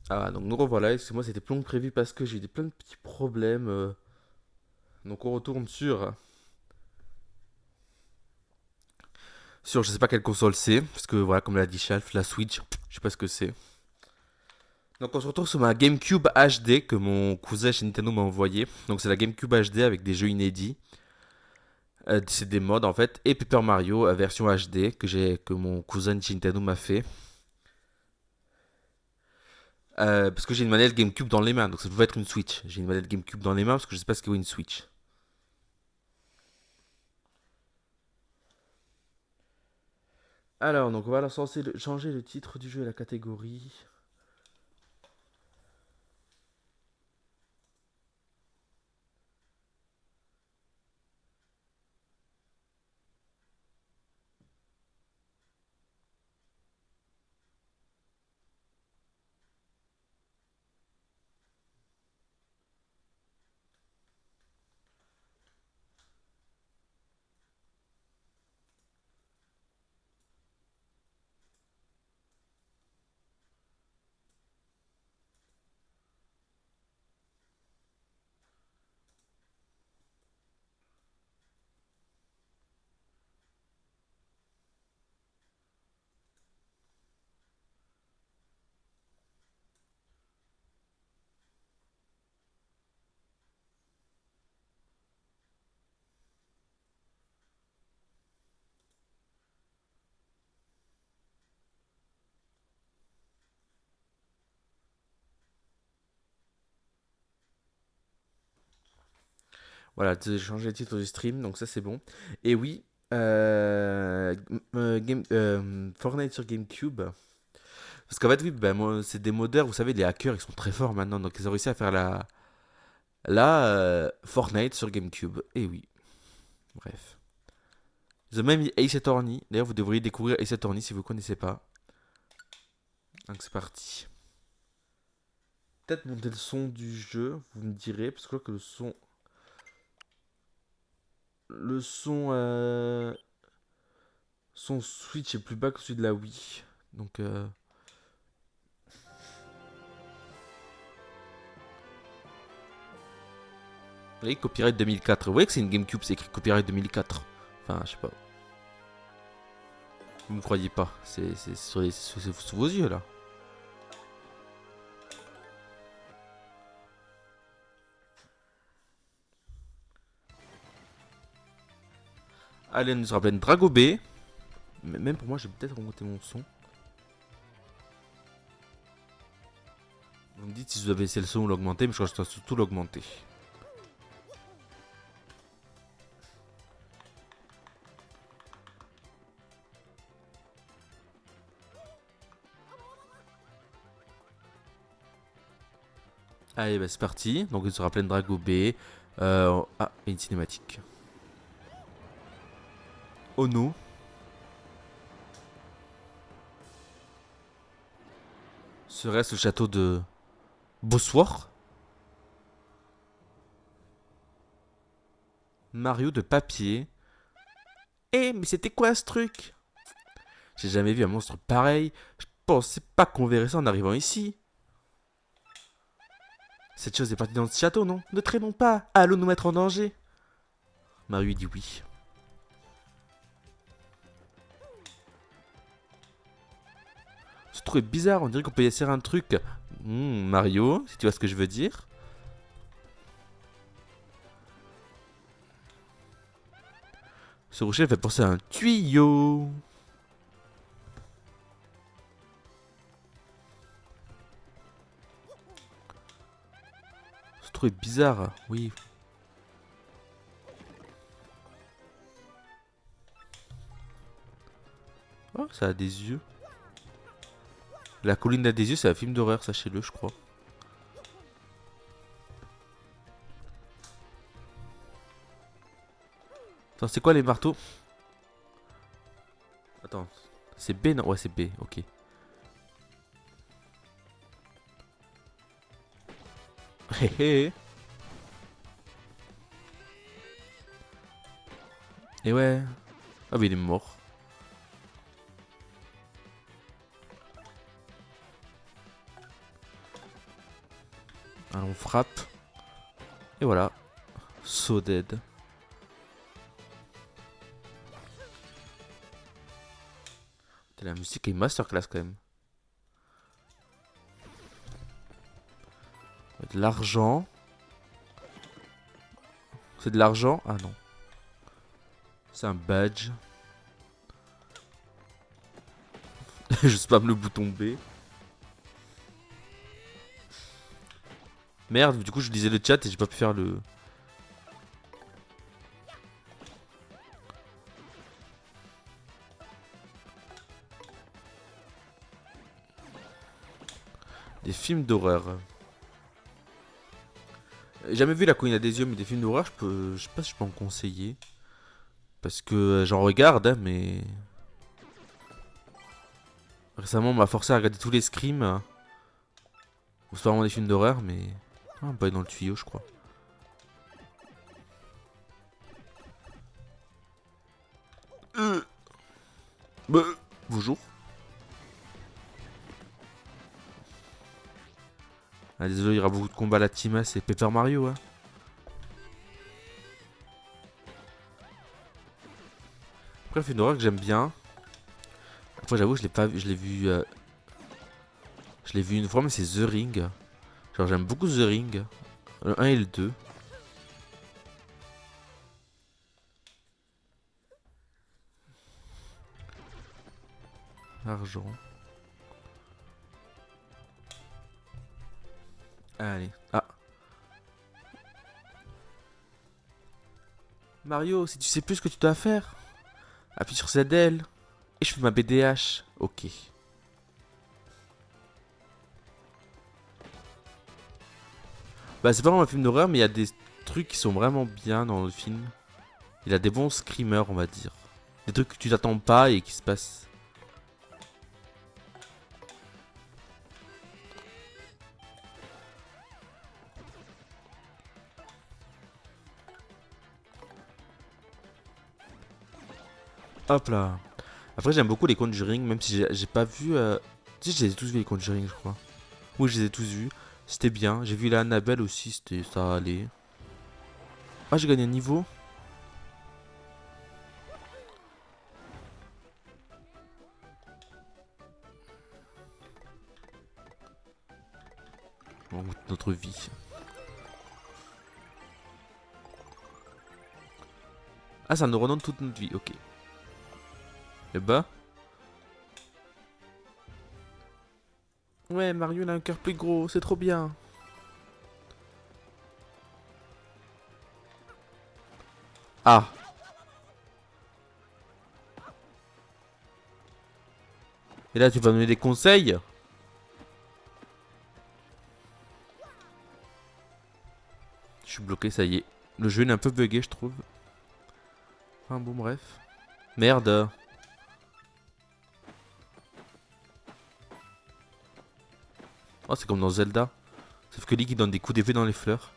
Ah, donc nous revoilà, excuse-moi, c'était plus long que prévu parce que j'ai eu plein de petits problèmes. Donc on retourne sur je sais pas quelle console c'est, parce que voilà, comme l'a dit Shalf, la Switch, je sais pas ce que c'est. Donc on se retrouve sur ma GameCube HD que mon cousin chez Nintendo m'a envoyé. Donc c'est la GameCube HD avec des jeux inédits. C'est des mods en fait. Et Paper Mario version HD que mon cousin chez Nintendo m'a fait. Parce que j'ai une manette GameCube dans les mains, donc ça peut être une Switch. J'ai une manette GameCube dans les mains parce que je sais pas ce qu'est une Switch. Alors, donc on va changer le titre du jeu et la catégorie. Voilà, j'ai changé le titre du stream, donc ça c'est bon. Et oui, Fortnite sur GameCube. Parce qu'en fait, oui, ben, moi, c'est des modeurs, vous savez, les hackers, ils sont très forts maintenant, donc ils ont réussi à faire la Fortnite sur GameCube. Et oui, bref. Ils ont même mis Ace Attorney. D'ailleurs, vous devriez découvrir Ace Attorney si vous ne connaissez pas. Donc c'est parti. Peut-être monter le son du jeu, vous me direz, parce que je crois que le son Switch est plus bas que celui de la Wii. Donc, vous voyez, copyright 2004. Vous voyez que c'est une GameCube, c'est écrit copyright 2004. Enfin, je sais pas. Vous me croyez pas. C'est sous vos yeux là. Allez, on nous rappelle Drago B. Même pour moi, j'ai peut-être remonté mon son. Vous me dites si vous avez baissé le son ou l'augmenter, mais je crois que je dois surtout l'augmenter. Allez, bah c'est parti. Donc, il sera plein de Drago B. Ah, et une cinématique. Oh non. Serait-ce le château de Bosworth? Mario de papier. Eh, mais c'était quoi ce truc? J'ai jamais vu un monstre pareil. Je pensais pas qu'on verrait ça en arrivant ici. Cette chose est partie dans ce château, non? Ne traînons pas. Allons nous mettre en danger. Mario dit oui. Ce truc est bizarre, on dirait qu'on peut y insérer un truc. Mario, si tu vois ce que je veux dire. Ce rocher fait penser à un tuyau. Ce truc est bizarre, oui. Oh, ça a des yeux. La colline a des yeux, c'est un film d'horreur, sachez-le, je crois. Attends, c'est quoi les marteaux? Attends, c'est B, non? Ouais, c'est B, ok. Hé hé. Et ouais. Ah, mais il est mort. Alors on frappe. Et voilà. So dead. La musique est masterclass quand même. De l'argent. C'est de l'argent? Ah non. C'est un badge. Je spam le bouton B. Merde, du coup je lisais le chat et j'ai pas pu faire le... Des films d'horreur. J'ai jamais vu La Colline à des yeux, mais des films d'horreur, je sais pas si je peux en conseiller. Parce que j'en regarde, hein, mais... Récemment, on m'a forcé à regarder tous les Scream. C'est pas vraiment des films d'horreur, mais... Ah, pas dans le tuyau, je crois. Bah, bonjour. Ah, désolé, il y aura beaucoup de combats à la Tima, c'est Paper Mario, hein. Après, le film d'horreur que j'aime bien. Après, j'avoue, je l'ai pas vu, je l'ai vu... Je l'ai vu une fois, mais c'est The Ring. Genre, j'aime beaucoup The Ring. Le 1 et le 2. Argent. Allez. Ah. Mario, si tu sais plus ce que tu dois faire, appuie sur ZL. Et je fais ma BDH. Ok. Bah, c'est pas vraiment un film d'horreur, mais il y a des trucs qui sont vraiment bien dans le film. Il a des bons screamers, on va dire. Des trucs que tu t'attends pas et qui se passent. Hop là. Après, j'aime beaucoup les Conjuring, même si j'ai pas vu. Si, je les ai tous vus, les Conjuring, je crois. Oui, je les ai tous vus. C'était bien. J'ai vu la Annabelle aussi, c'était ça allait. Ah, j'ai gagné un niveau. On goûte notre vie. Ah, ça nous redonne toute notre vie, ok. Et bah. Ouais, Mario il a un cœur plus gros, c'est trop bien. Ah. Et là, tu vas donner des conseils? Je suis bloqué, ça y est. Le jeu il est un peu bugué, je trouve. Enfin bon, bref. Merde. Oh, c'est comme dans Zelda. Sauf que Link il donne des coups d'épée dans les fleurs.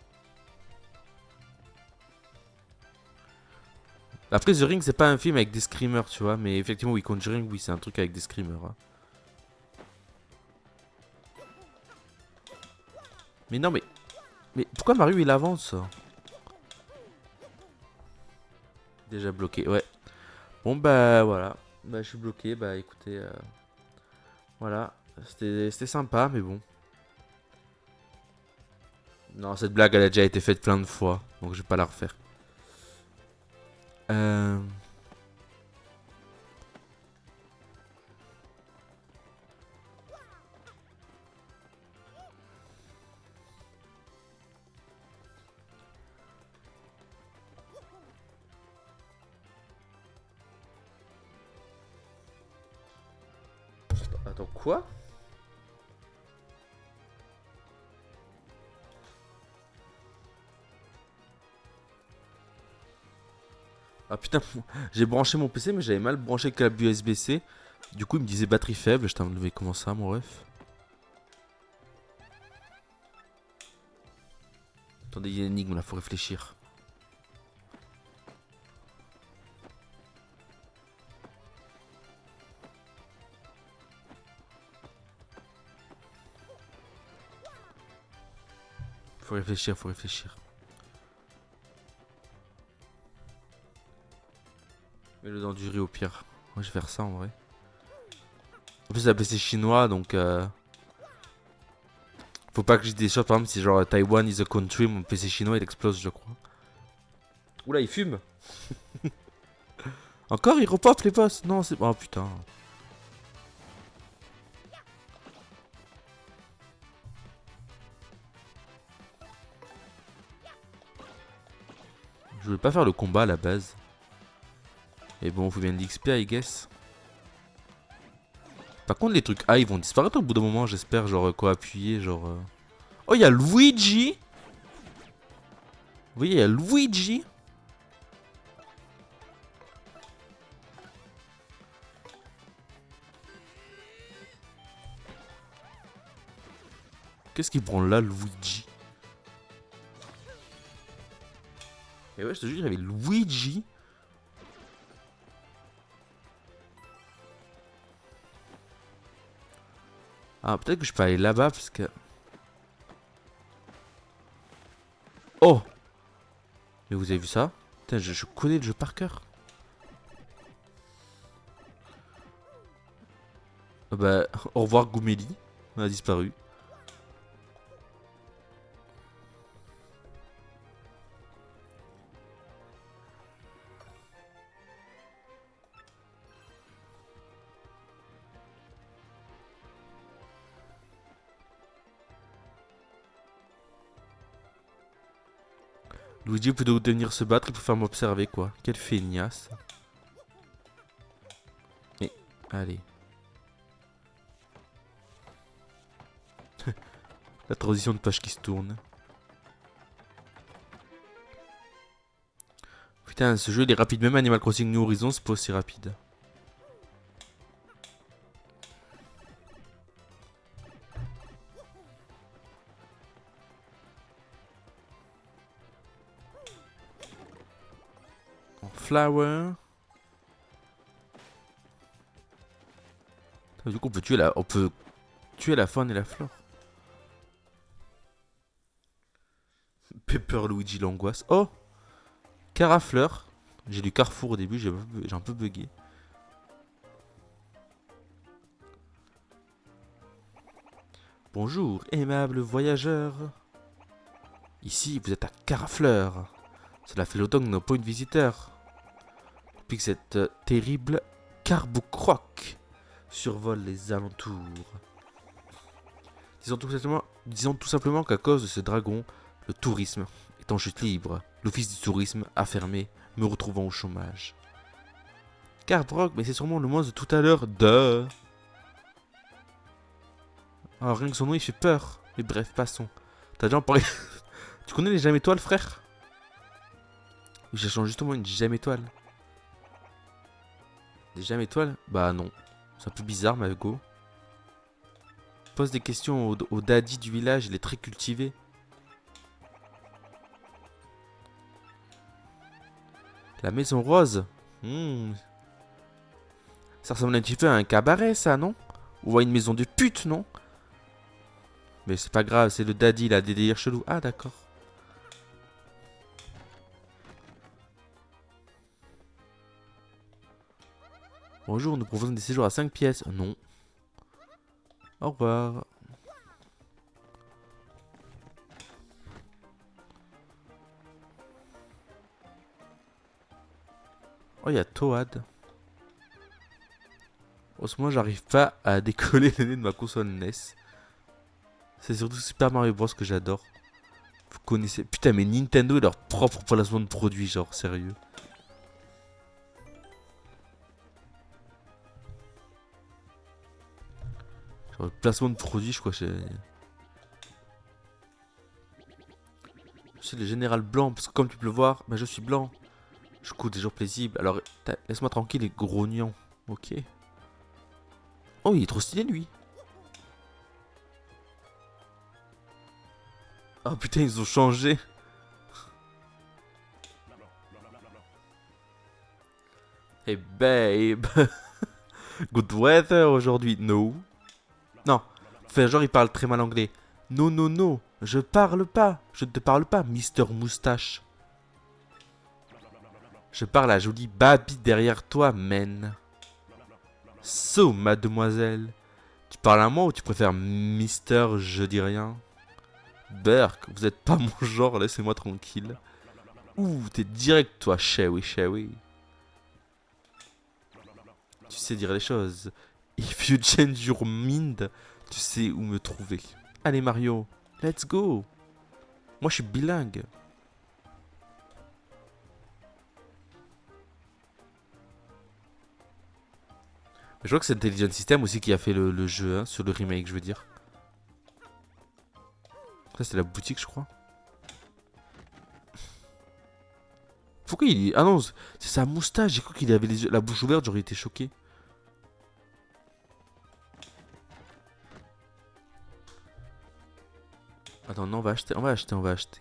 Après, The Ring, c'est pas un film avec des screamers, tu vois. Mais effectivement, oui, Conjuring, oui, c'est un truc avec des screamers. Hein. Mais non, mais pourquoi Mario il avance? Déjà bloqué, ouais. Bon, bah voilà. Bah, je suis bloqué. Bah, écoutez. Voilà. C'était sympa, mais bon. Non, cette blague, elle a déjà été faite plein de fois. Donc, je vais pas la refaire. Euh... Attends, quoi? Ah putain, j'ai branché mon PC, mais j'avais mal branché le câble USB-C. Du coup, il me disait batterie faible. J'étais en train de comment ça, mon ref? Attendez, il y a une énigme là, faut réfléchir. Faut réfléchir, faut réfléchir. Mets-le dans du riz au pire. Moi, je vais faire ça en vrai. En plus, la PC chinois, donc... Faut pas que j'ai des choses, par exemple, si genre Taiwan is a country, mon PC chinois, il explose, je crois. Oula, il fume. Encore, il repop les boss. Non, c'est... Oh, putain. Je voulais pas faire le combat à la base. Mais bon, faut bien de l'XP, I guess. Par contre, les trucs A, ils vont disparaître au bout d'un moment, j'espère. Genre, quoi appuyer, genre... Oh, il y a Luigi. Vous voyez, il y a Luigi. Qu'est-ce qu'il prend là, Luigi? Et ouais, je te jure, il y avait Luigi. Ah, peut-être que je peux aller là-bas parce que... Oh! Mais vous avez vu ça? Putain, je connais le jeu par cœur. Ah bah, au revoir Gouméli. On a disparu. Luigi peut donc venir se battre, il peut faire m'observer quoi. Quelle feignasse. Mais, allez. La transition de page qui se tourne. Putain, ce jeu il est rapide. Même Animal Crossing New Horizons, c'est pas aussi rapide. Flower. Du coup, on peut tuer la faune et la flore. Pepper Luigi l'angoisse. Oh! Carafleur. J'ai lu Carrefour au début, j'ai un peu bugué. Bonjour, aimable voyageur. Ici, vous êtes à Carafleur. Cela fait longtemps que nous n'avons pas eu de visiteur. Depuis que cette terrible Carbocroc survole les alentours. Disons tout simplement qu'à cause de ce dragon, le tourisme est en chute libre. L'office du tourisme a fermé, me retrouvant au chômage. Carbroc, mais c'est sûrement le monstre de tout à l'heure. De. Ah, rien que son nom il fait peur. Mais bref, passons. T'as déjà parlé. Tu connais les gemmes étoiles, frère? Oui, j'achète justement une gemme étoile. Des gemmes étoiles? Bah non. C'est un peu bizarre, ma go. Pose des questions au daddy du village, il est très cultivé. La maison rose. Ça ressemble un petit peu à un cabaret, ça, non? Ou à une maison de pute, non? Mais c'est pas grave, c'est le daddy, il a des délires chelous. Ah, d'accord. Bonjour, nous proposons des séjours à 5 pièces. Non. Au revoir. Oh, il y a Toad. En ce moment, j'arrive pas à décoller le nez de ma console NES. C'est surtout Super Mario Bros que j'adore. Vous connaissez... Putain, mais Nintendo et leur propre placement de produits, genre, sérieux. Genre, le placement de produits, je crois que c'est le général blanc, parce que comme tu peux le voir, bah, je suis blanc. Je cours des jours paisibles. Alors, laisse-moi tranquille, les grognons. Ok. Oh, il est trop stylé, lui. Oh putain, ils ont changé. Hey babe. Good weather aujourd'hui. No. Non. Enfin, genre, il parle très mal anglais. No, no, no. Je ne te parle pas, Mister Moustache. Je parle à la jolie Babi derrière toi, men. So, mademoiselle. Tu parles à moi ou tu préfères Mister Je dis rien? Burk, vous êtes pas mon genre, laissez-moi tranquille. Ouh, t'es direct toi, Chewy, Chewy. Tu sais dire les choses. If you change your mind, tu sais où me trouver. Allez Mario, let's go. Moi je suis bilingue. Je crois que c'est Intelligent System aussi qui a fait le jeu, hein, sur le remake, je veux dire. Ça c'est la boutique, je crois. Pourquoi il... Ah non, c'est sa moustache. J'ai cru qu'il avait la bouche ouverte, j'aurais été choqué. Attends, non, on va acheter, on va acheter, on va acheter.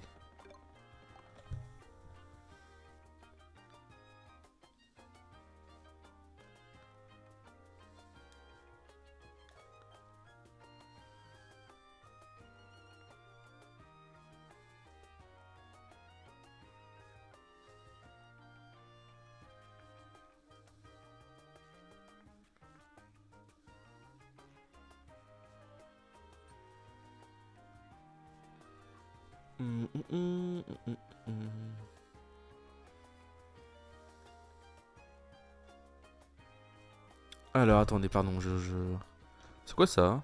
Alors, attendez, pardon, C'est quoi ça?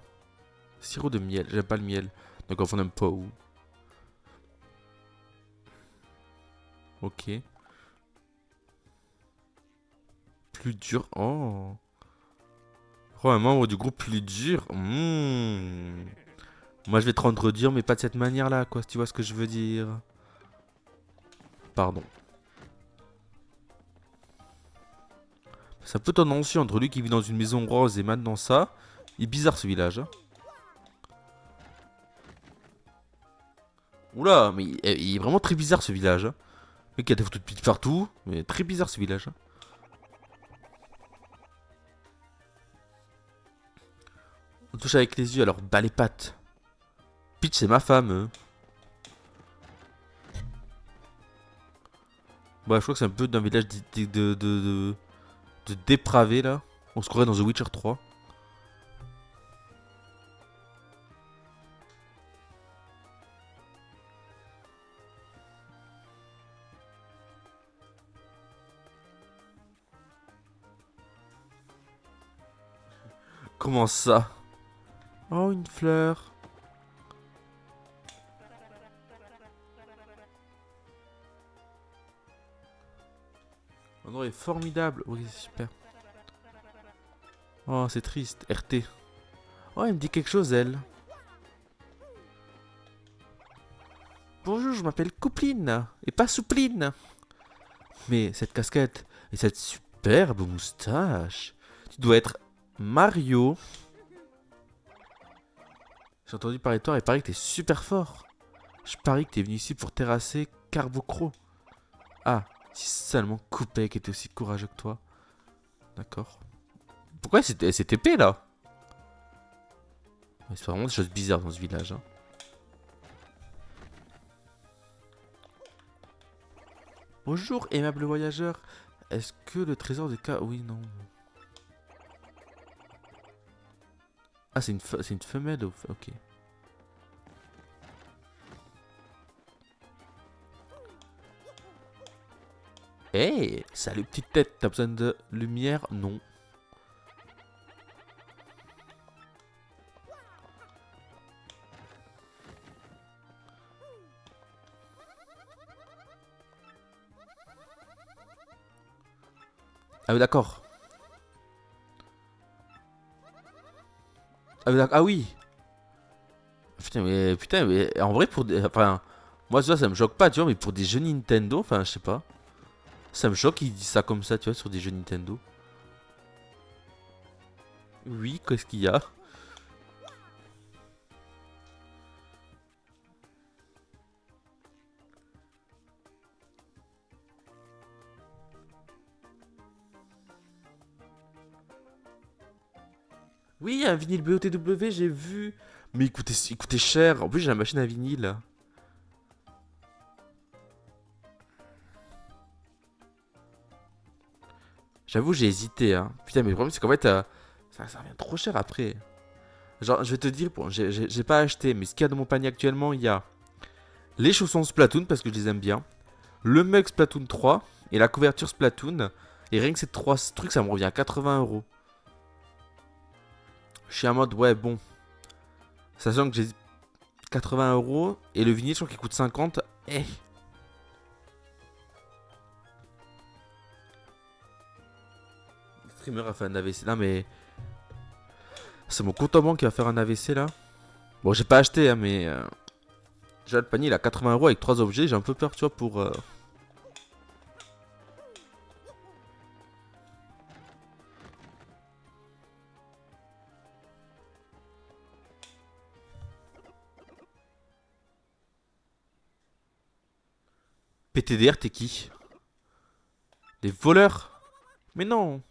Sirop de miel, j'aime pas le miel. Donc on n'aime pas où. Ok. Plus dur. Oh. Oh, un membre du groupe plus dur. Moi, je vais te rendre dur, mais pas de cette manière-là, quoi, si tu vois ce que je veux dire. Pardon. C'est un peu tendancieux entre lui qui vit dans une maison rose et maintenant ça. Il est bizarre ce village. Hein. Oula, mais il est vraiment très bizarre ce village. Hein. Le mec, il y a des photos de putes partout, mais très bizarre ce village. Hein. On touche avec les yeux, alors bas les pattes. Peach, c'est ma femme. Bah, je crois que c'est un peu d'un village de dépravés là. On se croirait dans The Witcher 3. Comment ça? Oh, une fleur. L'endroit est formidable. Oui, c'est super. Oh, c'est triste. RT. Oh, elle me dit quelque chose, elle. Bonjour, je m'appelle Coupline. Et pas Soupline. Mais cette casquette et cette superbe moustache. Tu dois être Mario. J'ai entendu parler de toi et parie que t'es super fort. Je parie que t'es venu ici pour terrasser Carbocro. Ah, si seulement Coupec était aussi courageux que toi. D'accord. Pourquoi elle s'est TP là? C'est vraiment des choses bizarres dans ce village. Hein. Bonjour, aimable voyageur. Est-ce que le trésor de K... Oui, non. Ah, c'est une femelle. Ok. Hey, salut petite tête. T'as besoin de lumière? Non. Ah oui, d'accord. Ah oui. Putain, mais en vrai, enfin, moi, ça me choque pas, tu vois, mais pour des jeux Nintendo, enfin, je sais pas. Ça me choque qu'il dise ça comme ça, tu vois, sur des jeux Nintendo. Oui, qu'est-ce qu'il y a? Oui, un vinyle BOTW, j'ai vu. Mais il coûtait cher. En plus, j'ai la machine à vinyle. J'avoue, j'ai hésité, hein. Putain, mais le problème, c'est qu'en fait, ça revient trop cher après. Genre, je vais te dire, bon, j'ai pas acheté, mais ce qu'il y a dans mon panier actuellement, il y a les chaussons Splatoon, parce que je les aime bien, le mug Splatoon 3 et la couverture Splatoon. Et rien que ces trois trucs, ça me revient à 80 €. Je suis en mode, ouais, bon. Sachant que j'ai 80 € et le vinyle, je crois qu'il coûte 50. Eh. Le streamer a fait un AVC. Non, mais c'est mon compte en banque qui va faire un AVC là. Bon, j'ai pas acheté, hein, mais. Déjà, le panier il a 80 € avec 3 objets. J'ai un peu peur, tu vois, pour. PTDR, t'es qui? Des voleurs? Mais non!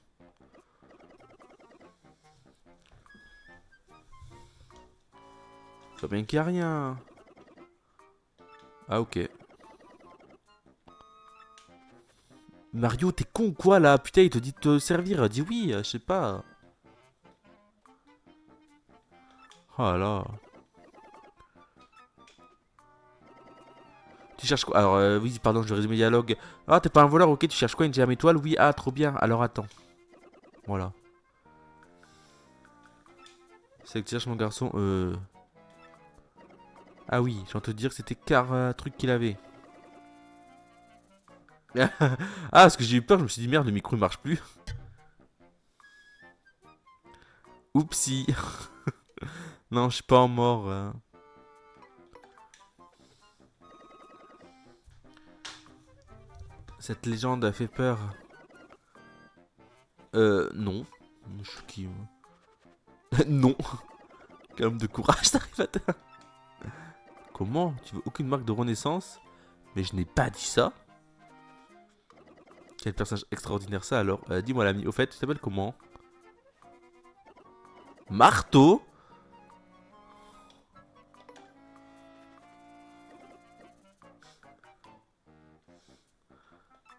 Je vois bien qu'il y a rien. Ah, ok. Mario, t'es con ou quoi là? Putain, il te dit de te servir. Dis oui, je sais pas. Oh là. Tu cherches quoi? Alors, oui, pardon, je résume le dialogue. Ah, t'es pas un voleur, ok, tu cherches quoi? Une diamant étoile? Oui, ah, trop bien. Alors, attends. Voilà. C'est que tu cherches mon garçon. Ah oui, j'ai entendu te dire que c'était car truc qu'il avait. Ah, parce que j'ai eu peur, je me suis dit merde, le micro il marche plus. Oupsie. Non, je suis pas en mort. Cette légende a fait peur. Non. Je suis qui, moi? Non. Quel homme de courage, t'arrives à te... Comment? Tu veux aucune marque de renaissance? Mais je n'ai pas dit ça. Quel personnage extraordinaire ça alors. Dis-moi l'ami, au fait, tu t'appelles comment? Marteau?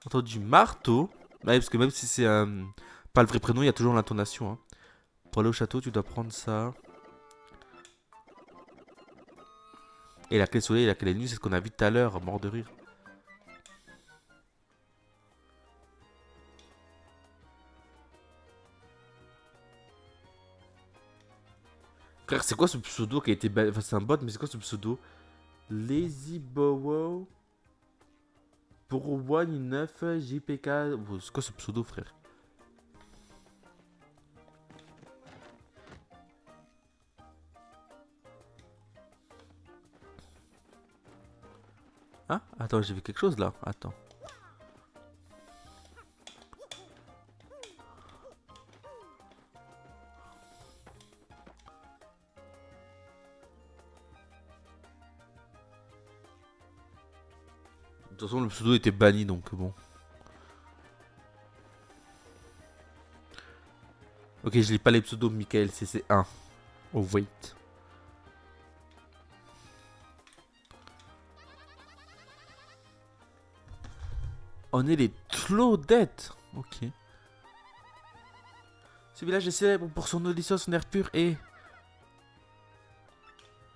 Entendu marteau? Ouais, parce que même si c'est pas le vrai prénom, il y a toujours l'intonation. Hein. Pour aller au château, tu dois prendre ça. Et la clé soleil et la clé nuit, c'est ce qu'on a vu tout à l'heure, mort de rire. Frère, c'est quoi ce pseudo qui a été... Enfin, c'est un bot, mais c'est quoi ce pseudo? Lazy Bowo pour One 9 JPK. C'est quoi ce pseudo, frère? Hein? Attends, j'ai vu quelque chose là. Attends. De toute façon, le pseudo était banni donc bon. Ok, je lis pas les pseudos Michael CC1. Oh, wait. On est les Claudettes. Ok. Ce village est célèbre pour son audition, son air pur et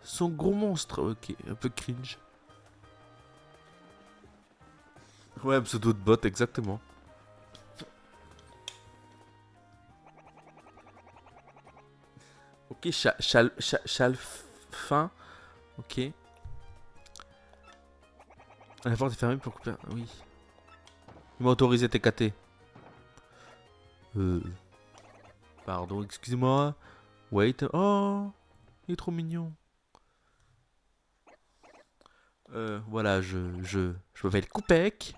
son gros monstre. Ok, un peu cringe. Ouais, un pseudo de bot, exactement. Ok, Chalfin. Ok. La porte est fermée pour couper. Oui. Il m'a autorisé TKT. Pardon, excusez-moi. Wait. Oh, il est trop mignon. Voilà, je m'appelle Koupek.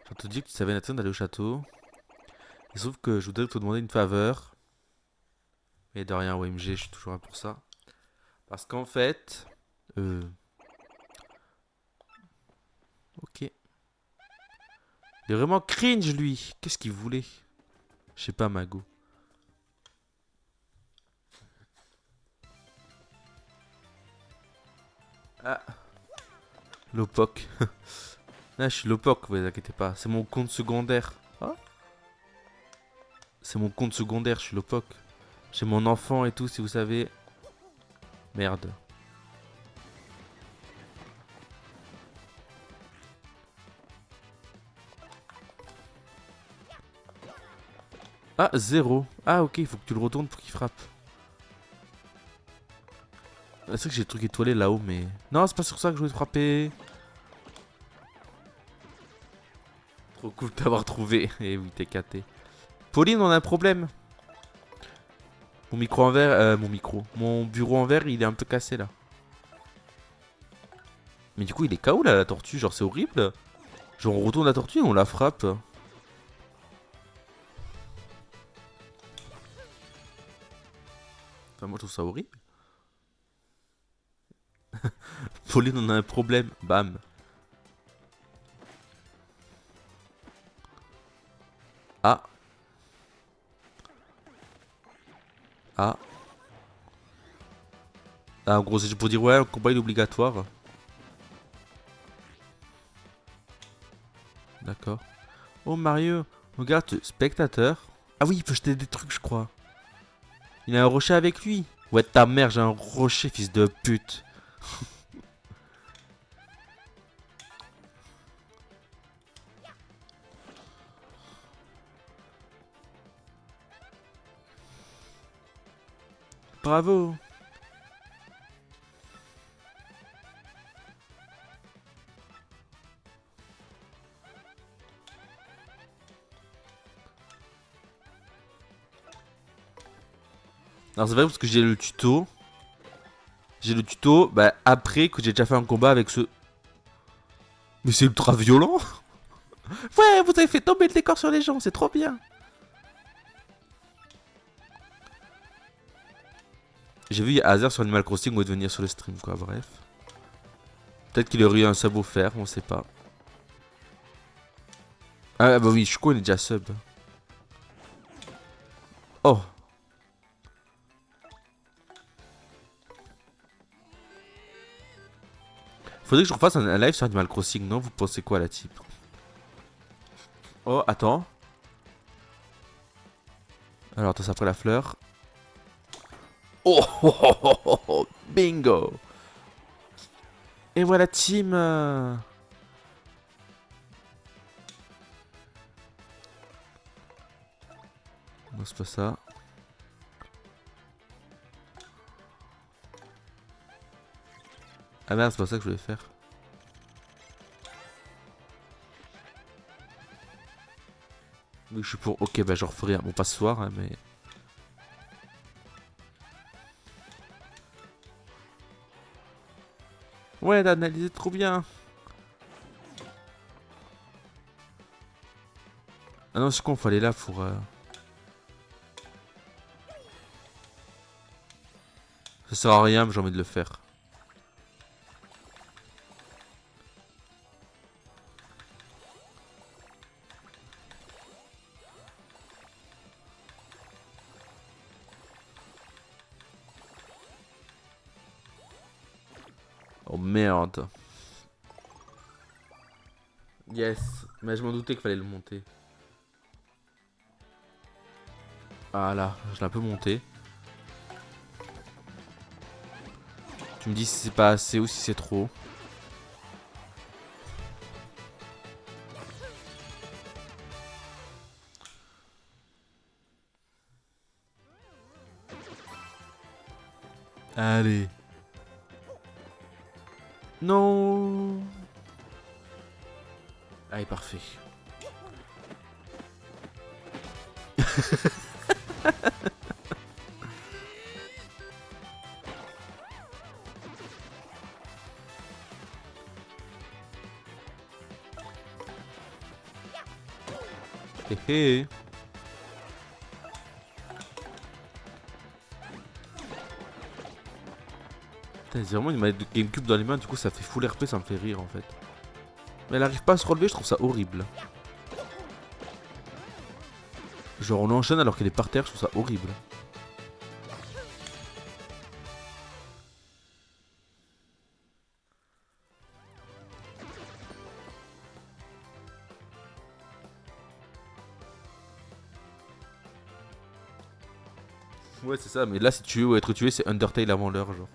Je te dis que tu savais Nathan d'aller au château. Il se trouve que je voudrais te demander une faveur. Mais de rien, OMG, je suis toujours là pour ça. Parce qu'en fait... Ok. Il est vraiment cringe, lui. Qu'est-ce qu'il voulait? Je sais pas, Mago. Ah, Lopoc. Ah, je suis Lopoc, vous inquiétez pas. C'est mon compte secondaire. Ah, c'est mon compte secondaire, je suis Lopoc. J'ai mon enfant et tout, si vous savez. Merde. Ah, 0. Ah, ok, il faut que tu le retournes pour qu'il frappe. Ah, c'est vrai que j'ai le truc étoilé là-haut, mais... Non, c'est pas sur ça que je voulais frapper. Trop cool de t'avoir trouvé. Eh oui, t'es caté. Pauline, on a un problème. Mon micro en verre... mon micro. Mon bureau en verre, il est un peu cassé, là. Mais du coup, il est KO, là, la tortue. Genre, c'est horrible. Genre, on retourne la tortue et on la frappe. Enfin, moi, je trouve ça horrible. Pauline, on a un problème. Bam. Ah. Ah. Ah, en gros, c'est juste pour dire, ouais, le combat il est obligatoire. D'accord. Oh, Mario. Regarde, spectateur. Ah oui, il peut jeter des trucs, je crois. Il a un rocher avec lui. Ouais, ta mère, j'ai un rocher, fils de pute. Bravo. Alors, c'est vrai parce que j'ai le tuto. J'ai le tuto, bah, après que j'ai déjà fait un combat avec ce... Mais c'est ultra violent. Ouais, vous avez fait tomber le décor sur les gens, c'est trop bien. J'ai vu, il y a Hazard sur Animal Crossing, où il veut venir sur le stream, quoi, bref. Peut-être qu'il aurait eu un sub offert, on sait pas. Ah bah oui, Shuko, il est déjà sub. Oh. Faudrait que je refasse un live sur Animal Crossing, non? Vous pensez quoi, la type? Oh, attends. Alors, attends, c'est après la fleur. Oh, oh, oh, oh, oh, oh, bingo. Et voilà, team. Non, c'est pas ça. Ah merde, c'est pas ça que je voulais faire. Oui, je suis pour. Ok, bah, je referai. Bon, pas ce soir, hein, mais. Ouais, d'analyser trop bien. Ah non, c'est con, faut aller là pour. Ça sert à rien, mais j'ai envie de le faire. Oh merde. Yes. Mais je m'en doutais qu'il fallait le monter. Ah là, je l'ai un peu monté. Tu me dis si c'est pas assez ou si c'est trop. Allez. Non. Allez, parfait. Hé hé. Putain, c'est vraiment une manette de Gamecube dans les mains, du coup ça fait full RP, ça me fait rire en fait. Mais elle arrive pas à se relever, je trouve ça horrible. Genre on enchaîne alors qu'elle est par terre, je trouve ça horrible. Ouais, c'est ça, mais là, si tu veux être tué, c'est Undertale avant l'heure, genre.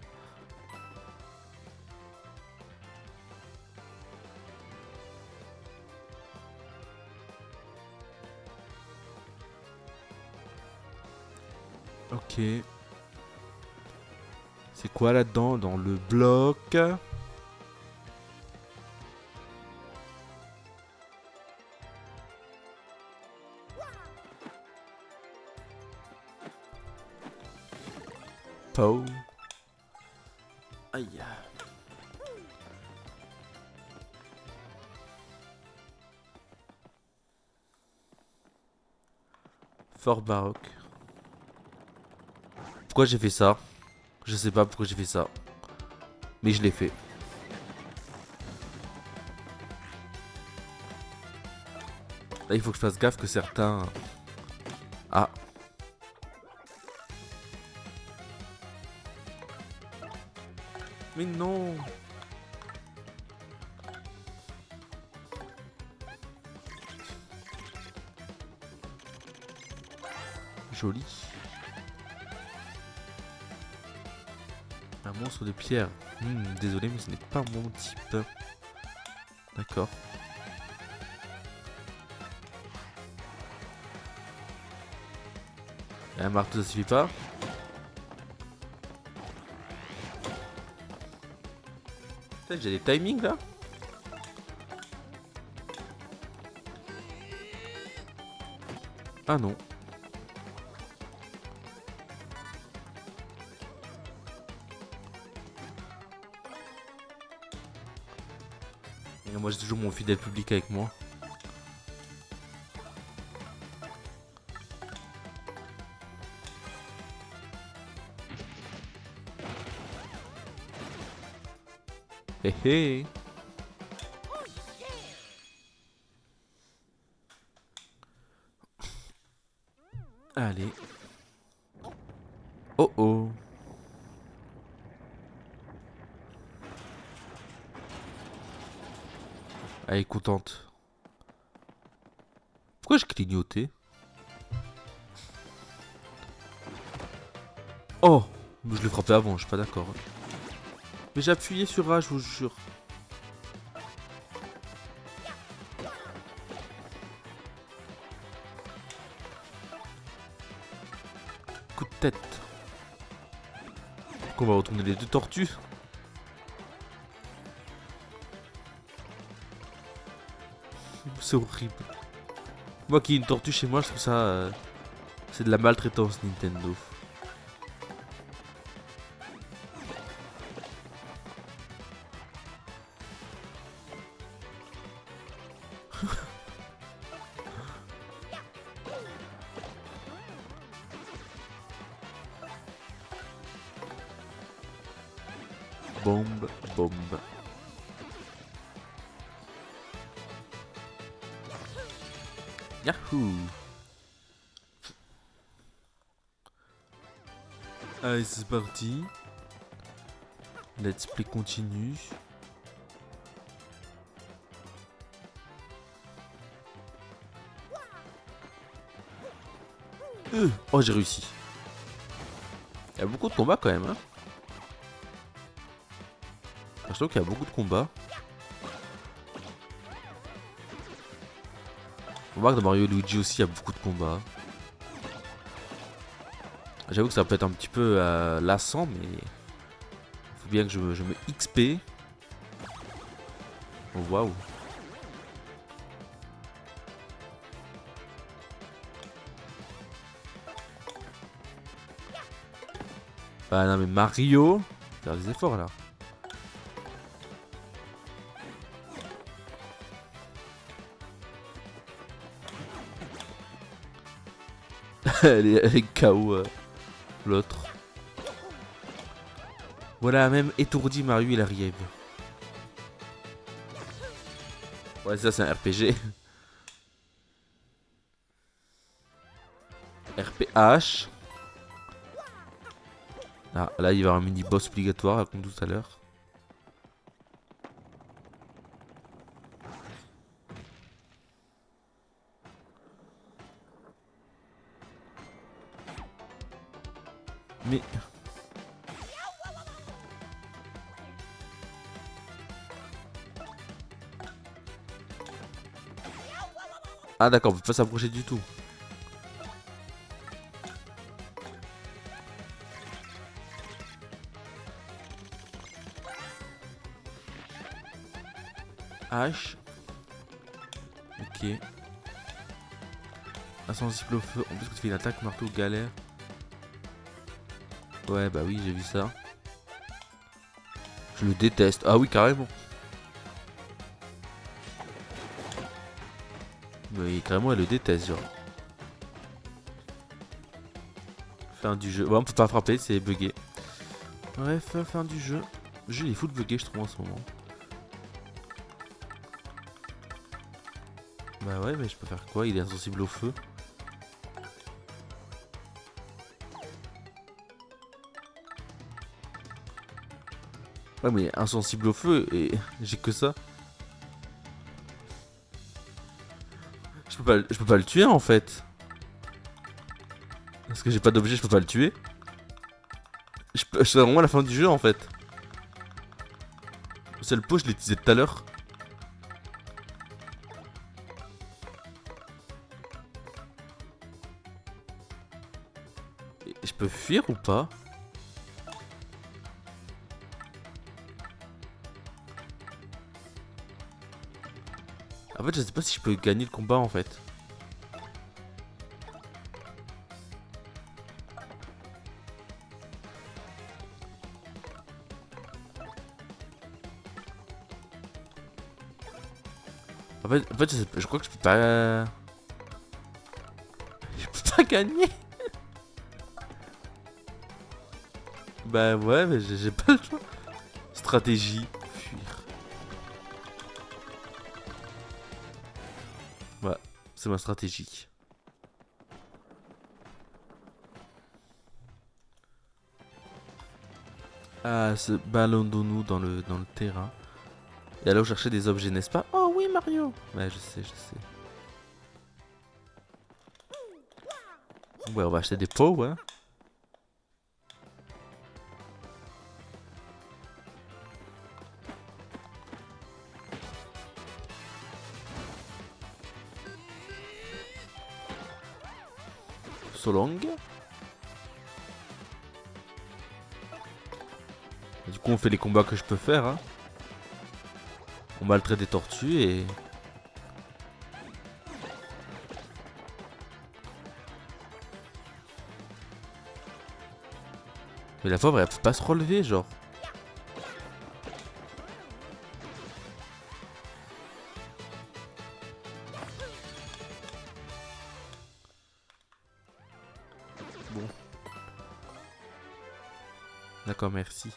Ok. C'est quoi là-dedans? Dans le bloc? Pow. Aïe. Fort baroque. Pourquoi j'ai fait ça? Je sais pas pourquoi j'ai fait ça. Mais je l'ai fait. Là, il faut que je fasse gaffe que certains... Ah. Mais non. Joli. Un monstre de pierre. Désolé, mais ce n'est pas mon type. D'accord. Et un marteau, ça suffit pas. Putain, j'ai des timings là. Ah non. Et moi j'ai toujours mon fidèle public avec moi. Hé hé. Allez. Oh oh. Elle est contente. Pourquoi je clignotais? Oh. Je l'ai frappé avant, je suis pas d'accord. Mais j'ai appuyé sur A, je vous jure. Coup de tête. Qu'on va retourner les deux tortues. C'est horrible. Moi qui ai une tortue chez moi, je trouve ça... c'est de la maltraitance Nintendo. Bombe, bombe. Yahoo! Allez, c'est parti. Let's play continue. Oh, j'ai réussi. Il y a beaucoup de combats quand même. Hein. Je trouve qu'il y a beaucoup de combats. On voit que dans Mario et Luigi aussi, il y a beaucoup de combats. J'avoue que ça peut être un petit peu lassant, mais il faut bien que je me XP. Oh, waouh. Bah non mais Mario, faire des efforts là. elle est KO l'autre. Voilà, même étourdi Mario il arrive. Ouais ça c'est un RPG. RPH. Ah, là il va y avoir un mini boss obligatoire comme tout à l'heure. Mais... Ah d'accord, on peut pas s'approcher du tout. H. Ok. Insensible au feu. En plus, quand tu fais une attaque, marteau, galère. Ouais, bah oui, j'ai vu ça. Je le déteste. Ah oui, carrément. Oui, carrément, elle le déteste, genre. Fin du jeu. Ouais, on peut pas frapper, c'est bugué. Bref, fin du jeu. Le jeu il est full bugué, je trouve, en ce moment. Bah ouais, mais je peux faire quoi? Il est insensible au feu. Ouais, mais insensible au feu et j'ai que ça. Je peux pas le tuer en fait. Parce que j'ai pas d'objet, je peux pas le tuer. Je suis vraiment à la fin du jeu en fait. Le seul pot, je l'ai utilisé tout à l'heure. Je peux fuir ou pas? En fait, je sais pas si je peux gagner le combat en fait. Je crois que je peux pas. Je peux pas gagner. Bah ouais, mais j'ai pas le choix. Stratégie, fuir. Ouais, c'est ma stratégie. Ah, se ballonnons-nous dans le terrain. Et allons chercher des objets, n'est-ce pas? Oh oui, Mario! Ouais, je sais, je sais. Ouais, on va acheter des pots, ouais. So long. Et du coup, on fait les combats que je peux faire, hein. On maltraite des tortues et... Mais la pauvre, elle peut pas se relever, genre. Bon. D'accord, merci.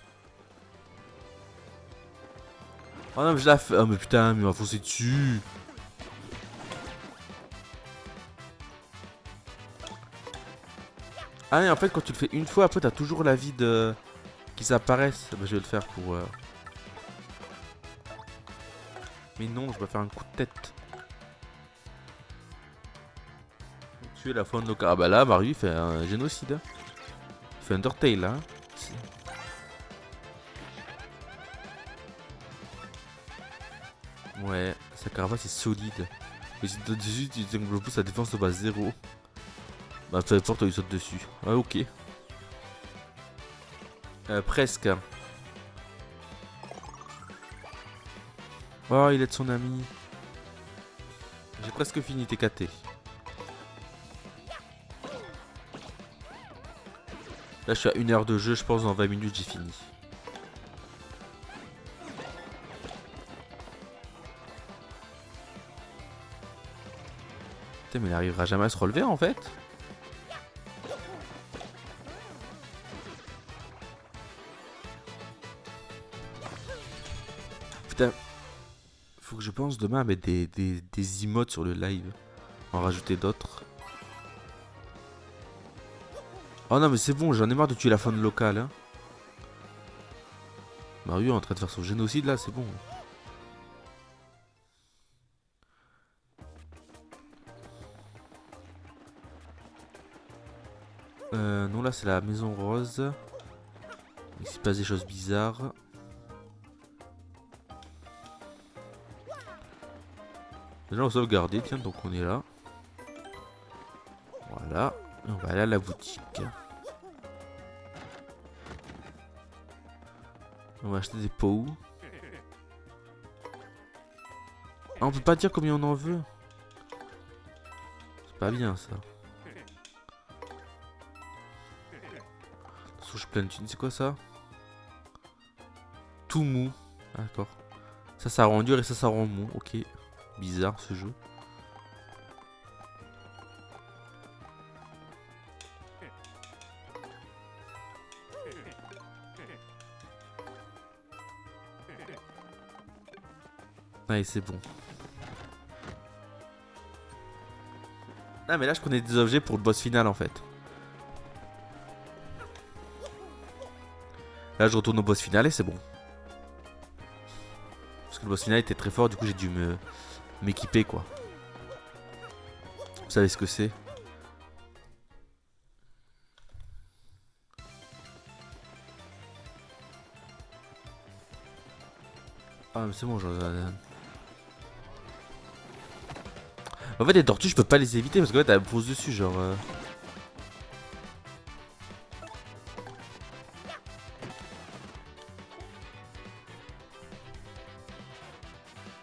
Oh non, mais je la fais. Oh, mais putain, mais il m'a foncé dessus. Ah, et en fait, quand tu le fais une fois, après, t'as toujours la vie de... qui s'apparaissent. Bah, je vais le faire pour... Mais non, je vais faire un coup de tête. Tuer la faune locale. Ah bah là, Mario, il fait un génocide. Il fait Undertale, hein. Ouais, sa carapace est solide. Mais si tu sautes dessus, tu développes sa défense de base 0. Bah, peu importe, il saute dessus. Ah, ok. Presque. Oh, il aide son ami. J'ai presque fini TKT. Là, je suis à 1 heure de jeu, je pense dans 20 minutes, j'ai fini. Putain, mais il arrivera jamais à se relever en fait. Putain, faut que je pense demain à mettre des emotes sur le live. En rajouter d'autres. Oh non, mais c'est bon, j'en ai marre de tuer la faune locale. Hein. Mario est en train de faire son génocide là, c'est bon. Non, là c'est la maison rose. Il se passe des choses bizarres. Déjà on va sauvegarder, tiens, donc on est là. Voilà. Et on va aller à la boutique. On va acheter des pots. Ah, on peut pas dire combien on en veut. C'est pas bien ça. Souche pleine de thunes, c'est quoi ça? Tout mou. Ah, d'accord. Ça rend dur et ça rend mou. Ok. Bizarre ce jeu. Allez, c'est bon. Ah, mais là, je prenais des objets pour le boss final en fait. Là, je retourne au boss final et c'est bon. Parce que le boss final était très fort, du coup, j'ai dû m'équiper quoi. Vous savez ce que c'est? Ah, mais c'est bon, En fait, les tortues, je peux pas les éviter parce que fait, elles me posent dessus, genre.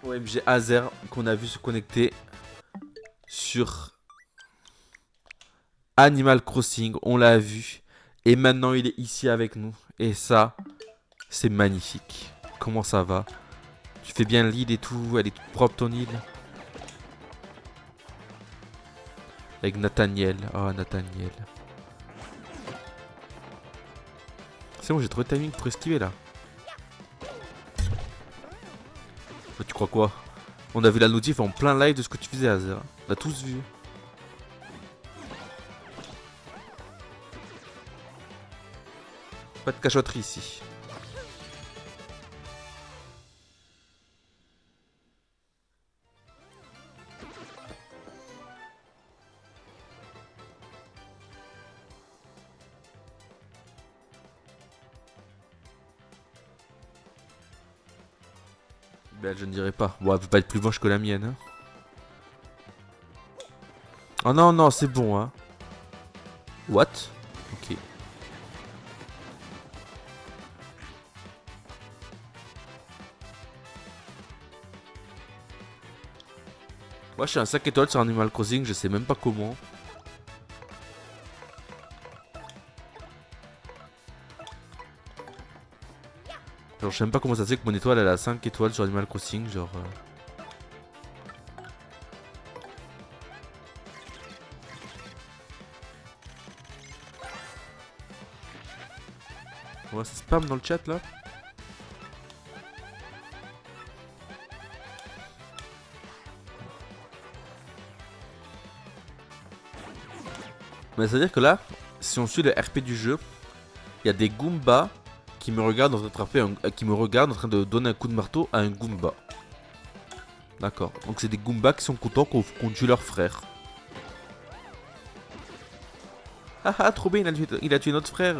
OMG Azer qu'on a vu se connecter sur Animal Crossing, on l'a vu. Et maintenant, il est ici avec nous. Et ça, c'est magnifique. Comment ça va? Tu fais bien l'île et tout, elle est toute propre ton île. Avec Nathaniel. Oh, Nathaniel. C'est bon, j'ai trouvé le timing pour esquiver là. Tu crois quoi? On a vu la notif en plein live de ce que tu faisais, Azer. On l'a tous vu. Pas de cachotterie ici. Ben, je ne dirais pas. Bon, elle peut pas être plus moche que la mienne. Hein. Oh non, non, c'est bon, hein. What? Ok. Moi, je suis un 5 étoiles sur Animal Crossing, je sais même pas comment. Genre, je sais même pas comment ça se fait que mon étoile elle a 5 étoiles sur Animal Crossing, genre. Ouais, ça spam dans le chat là. Mais c'est-à-dire que là, si on suit le RP du jeu, il y a des Goombas qui me regardent en train d'attraper qui me regardent en train de donner un coup de marteau à un Goomba. D'accord. Donc c'est des Goombas qui sont contents qu'on tue leur frère. Haha, trop bien, il a tué notre frère.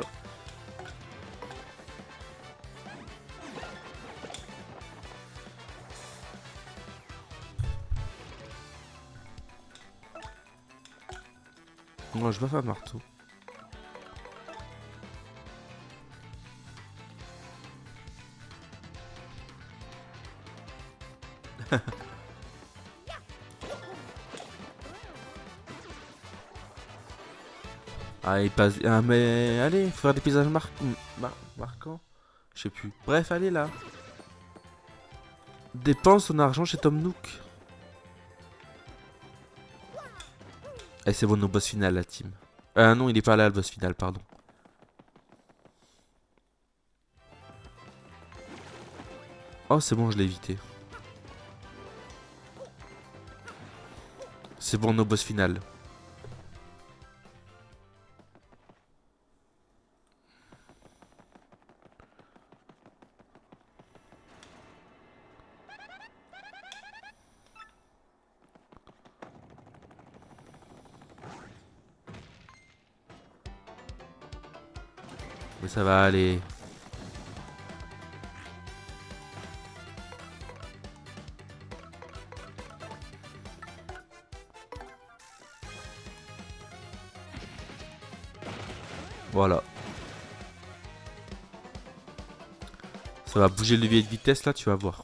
Non, je vais pas faire un marteau. Ah, il passe. Ah, mais allez, faut faire des paysages marquants. Je sais plus. Bref, allez là. Dépense ton argent chez Tom Nook. Eh, c'est bon, au boss final, la team. Non, il est pas là, le boss final, pardon. Oh, c'est bon, je l'ai évité. C'est bon, au boss final. Mais ça va aller. Voilà. Ça va bouger le levier de vitesse là, tu vas voir.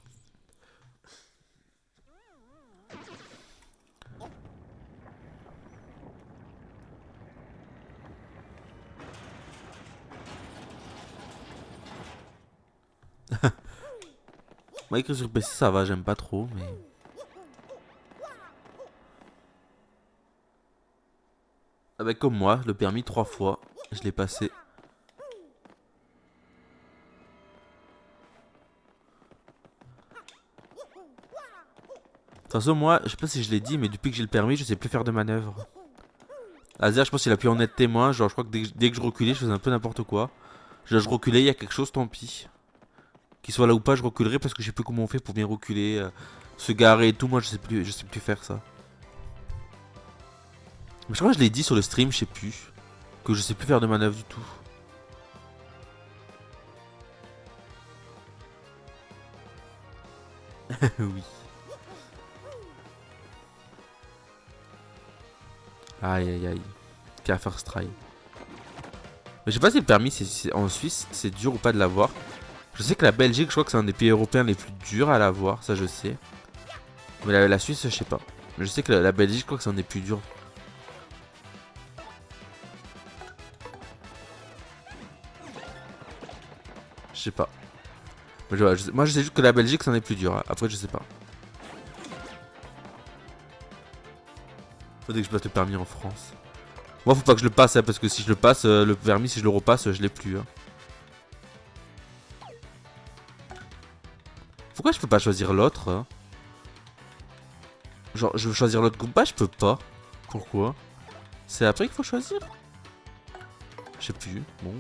Moi, écrire sur PC, ça va, j'aime pas trop, mais. Avec comme moi, le permis 3 fois, je l'ai passé. De toute façon, moi, je sais pas si je l'ai dit, mais depuis que j'ai le permis, je sais plus faire de manœuvre. Azer, je pense qu'il a pu en être témoin. Genre, je crois que dès que je reculais, je faisais un peu n'importe quoi. Genre, je reculais, il y a quelque chose, tant pis. Qu'il soit là ou pas, je reculerai parce que je sais plus comment on fait pour bien reculer, se garer et tout. Moi, je sais plus faire ça. Mais je crois que je l'ai dit sur le stream, je sais plus. Que je sais plus faire de manœuvre du tout. Oui. Aïe aïe aïe. Qu'à first try. Mais je sais pas si le permis en Suisse, c'est dur ou pas de l'avoir. Je sais que la Belgique, je crois que c'est un des pays européens les plus durs à l'avoir, ça je sais. Mais la Suisse, je sais pas. Mais je sais que la Belgique, je crois que c'est un des plus durs. Je sais pas. Mais moi, je sais juste que la Belgique, c'est un des plus durs. Après, je sais pas. Faudrait que je passe le permis en France. Moi, faut pas que je le passe, hein, parce que si je le passe, le permis, si je le repasse, je l'ai plus. Hein. Pourquoi je peux pas choisir l'autre hein? Genre, je veux choisir l'autre combat, je peux pas. Pourquoi? C'est après qu'il faut choisir? Je sais plus. Bon.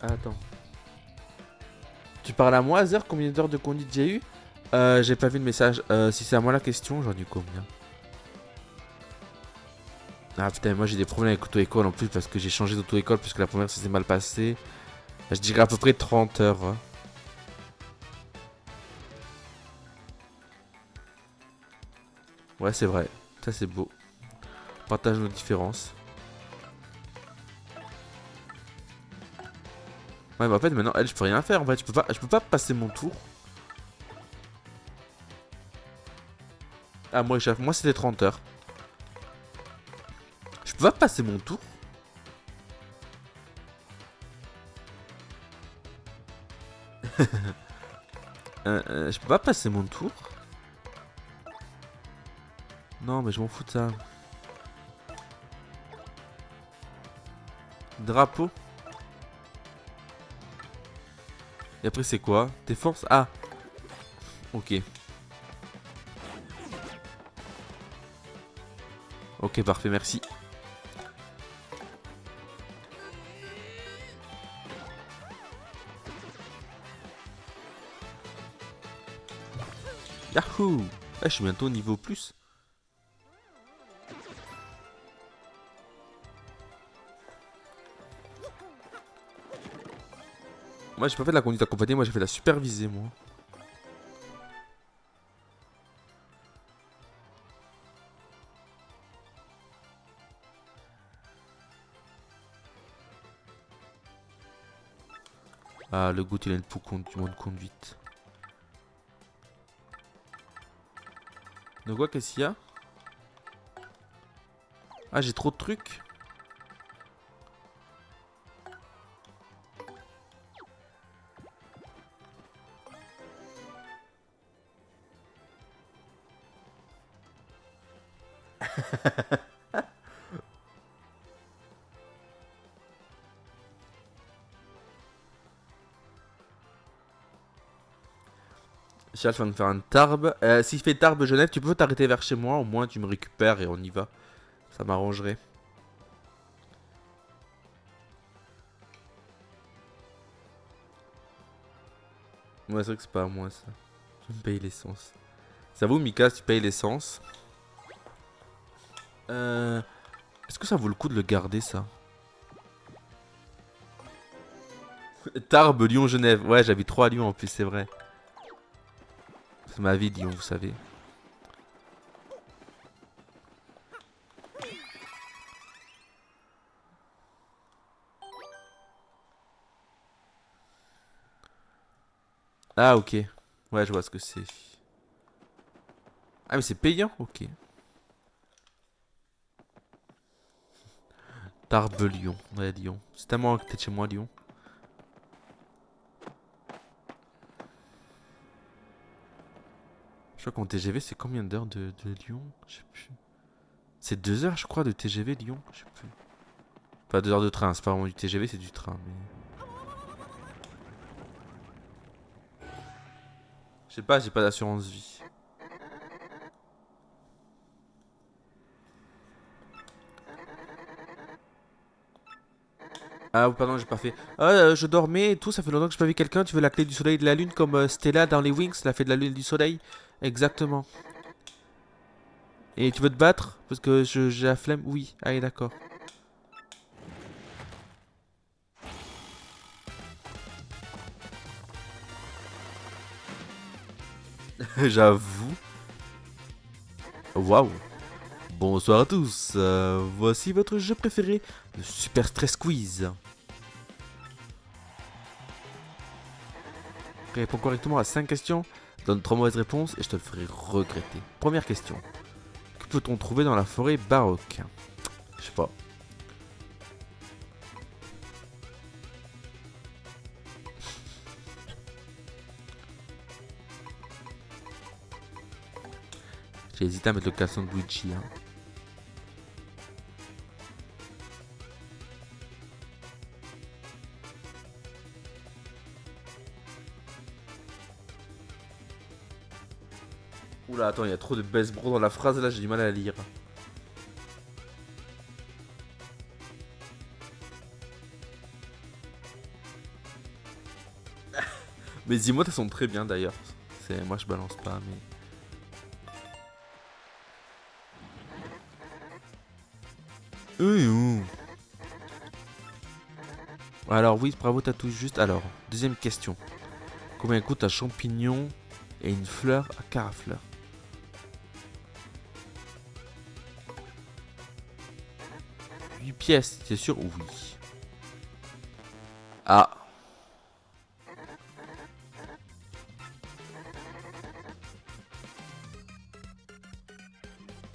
Attends. Tu parles à moi, Azer? Combien d'heures de conduite j'ai eu? J'ai pas vu le message. Si c'est à moi la question, j'en ai eu combien? Ah putain, moi j'ai des problèmes avec l'auto-école en plus parce que j'ai changé d'auto-école puisque la première ça s'est mal passé. Je dirais à peu près 30 heures. Hein. Ouais, c'est vrai. Ça c'est beau. Partage nos différences. Ouais, mais en fait maintenant, elle, je peux rien faire en fait. Je peux pas passer mon tour. Ah, moi c'était 30 heures. Je peux pas passer mon tour. Je peux pas passer mon tour. Non, mais je m'en fous de ça. Drapeau. Et après, c'est quoi? Tes forces? Ah, ok. Ok, parfait, merci. Yahoo! Ah, je suis bientôt au niveau plus. Moi, j'ai pas fait de la conduite accompagnée, moi j'ai fait de la supervisée, moi. Ah, le goût, il a une peau du monde conduite. De quoi, qu'est-ce qu'il y a? Ah, j'ai trop de trucs. Charles va me faire un Tarbes. S'il fait Tarbes Genève, tu peux t'arrêter vers chez moi. Au moins, tu me récupères et on y va. Ça m'arrangerait. Moi, c'est vrai que c'est pas à moi ça. Je me paye l'essence. Ça vaut, Mika, si tu payes l'essence. Est-ce que ça vaut le coup de le garder, ça? Tarbes, Lyon, Genève. Ouais, j'habite 3 à Lyon en plus, c'est vrai. C'est ma vie, Lyon, vous savez. Ah, ok. Ouais, je vois ce que c'est. Ah, mais c'est payant? Ok. Tarbes, Lyon. Ouais, Lyon. C'est tellement à côté de chez moi, Lyon. Je crois qu'en TGV, c'est combien d'heures de Lyon? Je sais plus. C'est 2 heures, je crois, de TGV Lyon. Je sais plus. Pas 2 heures de train, c'est pas vraiment du TGV, c'est du train. Mais... Je sais pas, j'ai pas d'assurance vie. Ah, pardon, j'ai pas fait. Ah, je dormais et tout, ça fait longtemps que j'ai pas vu quelqu'un. Tu veux la clé du soleil et de la lune comme Stella dans les Wings, la fée de la lune et du soleil? Exactement. Et tu veux te battre? Parce que j'ai la flemme? Oui. Allez, d'accord. J'avoue. Waouh. Bonsoir à tous. Voici votre jeu préféré, le Super Stress Quiz. Réponds correctement à 5 questions, donne 3 mauvaises réponses et je te le ferai regretter. Première question. Que peut-on trouver dans la forêt baroque? Je sais pas. J'ai hésité à mettre le caleçon de Luigi. Hein. Oula, attends, il y a trop de best bro dans la phrase là, j'ai du mal à la lire. Mes emotes elles sont très bien d'ailleurs. Moi je balance pas mais. Alors oui, bravo, t'as tout juste. Alors, deuxième question. Combien coûte un champignon et une fleur à carafleur? 8 pièces, c'est sûr? Oui. Ah.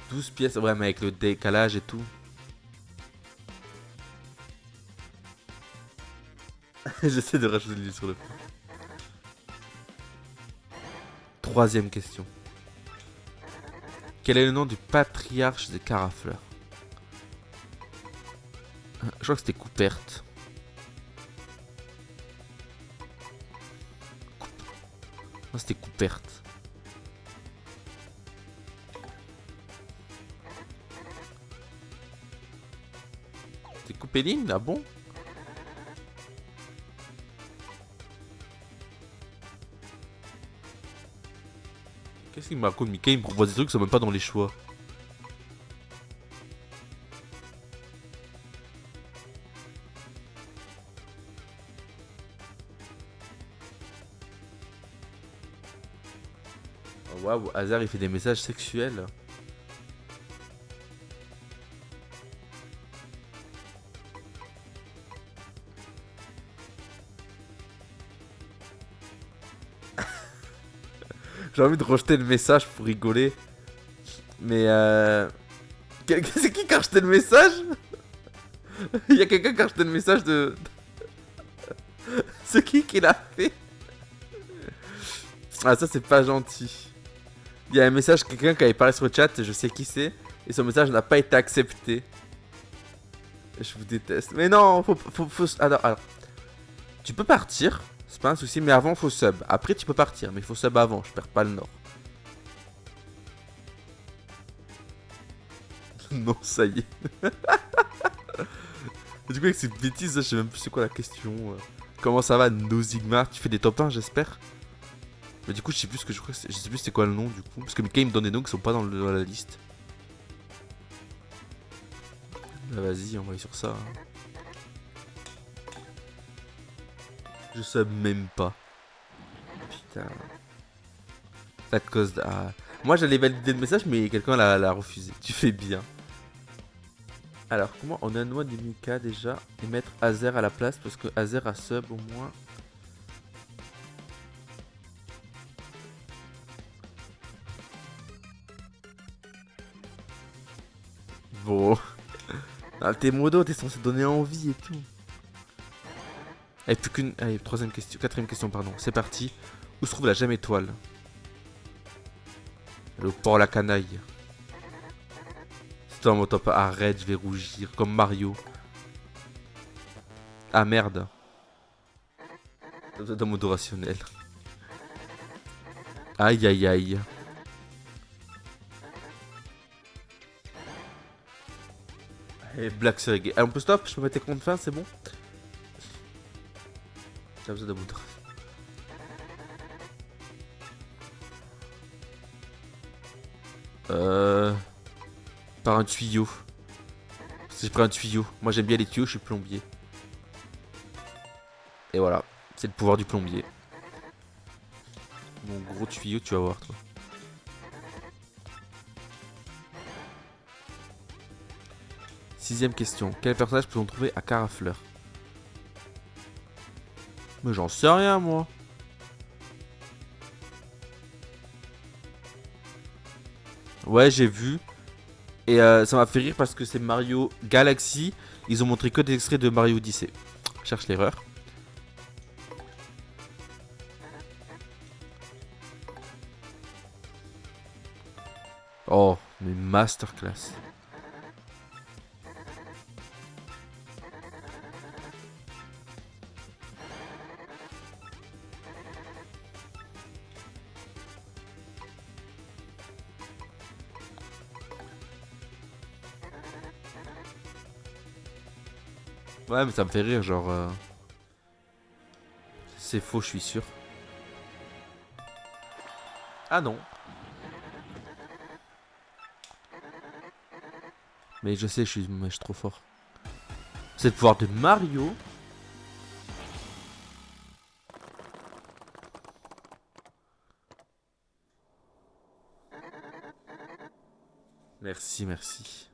« 12 pièces, ouais, mais avec le décalage et tout. J'essaie de rajouter l'huile sur le feu. Troisième question. Quel est le nom du patriarche des carafleurs? Je crois que c'était Couperte. Non, c'était Couperte. C'est Coupéline, ah bon? Qu'est-ce qu'il me raconte, Mickey? Il me propose des trucs qui sont même pas dans les choix. Oh, waouh, Hazard il fait des messages sexuels. J'ai envie de rejeter le message pour rigoler. Mais c'est qui a rejeté le message? Il y a quelqu'un qui a rejeté le message de... C'est qui l'a fait? Ah ça c'est pas gentil. Il y a un message, quelqu'un qui avait parlé sur le chat, je sais qui c'est. Et son message n'a pas été accepté. Je vous déteste. Mais non, faut... Alors, tu peux partir, c'est pas un souci, mais avant faut sub. Après tu peux partir, mais il faut sub avant, je perds pas le nord. Non, ça y est. Du coup, avec cette bêtise, je sais même plus c'est quoi la question. Comment ça va, Nozigmar? Tu fais des top 1, j'espère? Mais du coup, je sais plus ce que je crois. Je sais plus c'est quoi le nom du coup. Parce que Mickey il me donne des noms qui sont pas dans la liste. Bah vas-y, on va aller sur ça. Je sais même pas. Putain. Ça cause de... Ah. Moi j'allais valider le message mais quelqu'un l'a refusé. Tu fais bien. Alors comment on unload des Mika déjà et mettre Azer à la place parce que Azer a sub au moins. Bon. Ah, tes modos, t'es censé donner envie et tout. Allez, plus qu'une. Allez, troisième question. Quatrième question, pardon. C'est parti. Où se trouve la Gemme Étoile? Le port la canaille. C'est dans mon top. Arrête, je vais rougir. Comme Mario. Ah merde. Dans mon dos rationnel. Aïe aïe aïe. Et Black Surrey. On peut stop? Je peux mettre les comptes fin, c'est bon? J'ai besoin de moudre. Par un tuyau. Si je prends un tuyau. Moi j'aime bien les tuyaux, je suis plombier. Et voilà. C'est le pouvoir du plombier. Mon gros tuyau, tu vas voir toi. Sixième question. Quel personnage peut-on trouver à Carafleur? Mais j'en sais rien moi. Ouais, j'ai vu. Et ça m'a fait rire parce que c'est Mario Galaxy. Ils ont montré que des extraits de Mario Odyssey. Cherche l'erreur. Oh, mais masterclass. Ouais, mais ça me fait rire, genre... C'est faux, je suis sûr. Ah non. Mais je sais, je suis trop fort. C'est le pouvoir de Mario. Merci, merci.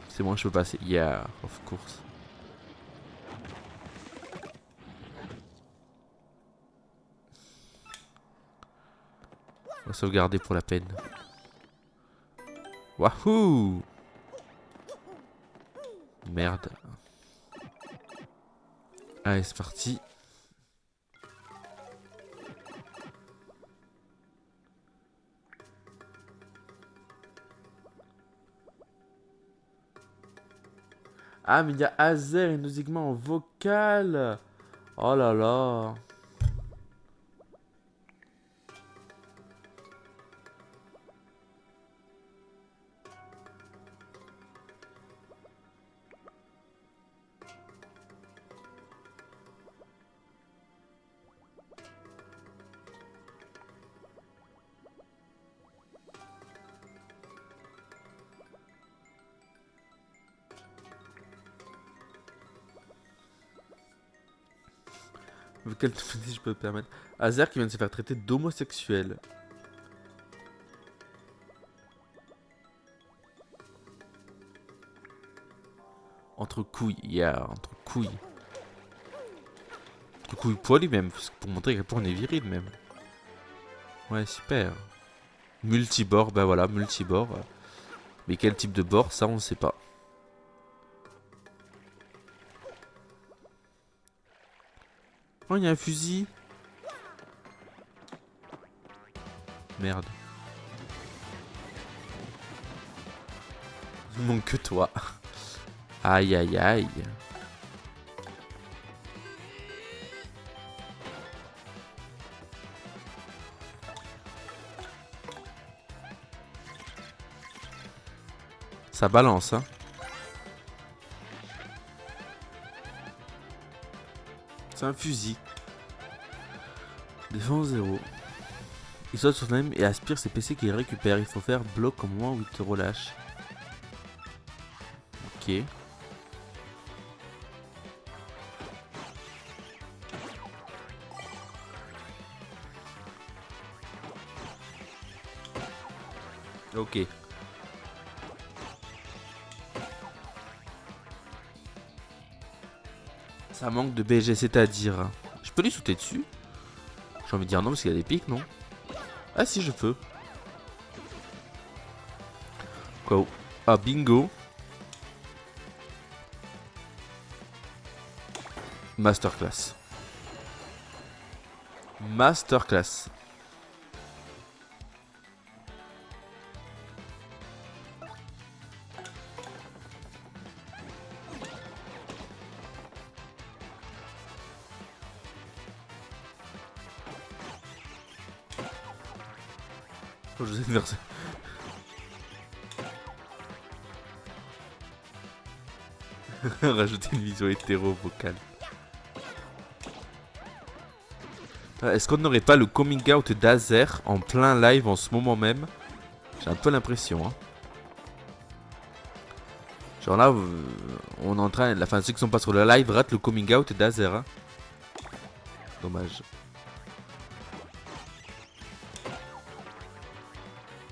C'est bon, je peux passer. Yeah, of course. On va sauvegarder pour la peine. Wahoo! Merde. Allez, c'est parti. Ah, mais il y a Azer et Nozigma en vocal. Oh là là. Quel fétiche je peux me permettre? Azer qui vient de se faire traiter d'homosexuel. Entre couilles, yeah, entre couilles. Entre couilles poilues même, pour montrer à quel point on est viril même. Ouais, super. Multibord, bah voilà, multibord. Mais quel type de bord, ça on sait pas. Oh, il y a un fusil. Merde. Il manque que toi. Aïe aïe aïe. Ça balance, hein. C'est un fusil. Défense 0. Il saute sur lui-même et aspire ses PC qu'il récupère. Il faut faire bloc au moment où il te relâche. Ok. Ok. Ça manque de BG, c'est-à-dire... Je peux lui sauter dessus? J'ai envie de dire non parce qu'il y a des pics, non? Ah si, je peux. Quoi? Ah, bingo. Masterclass. Masterclass. Oh, je sais faire ça. Rajouter une vision hétéro vocale. Est-ce qu'on n'aurait pas le coming out d'Azer en plein live en ce moment même? J'ai un peu l'impression. Hein. Genre là, on est en train. Enfin, ceux qui sont pas sur le live ratent le coming out d'Azer. Hein. Dommage.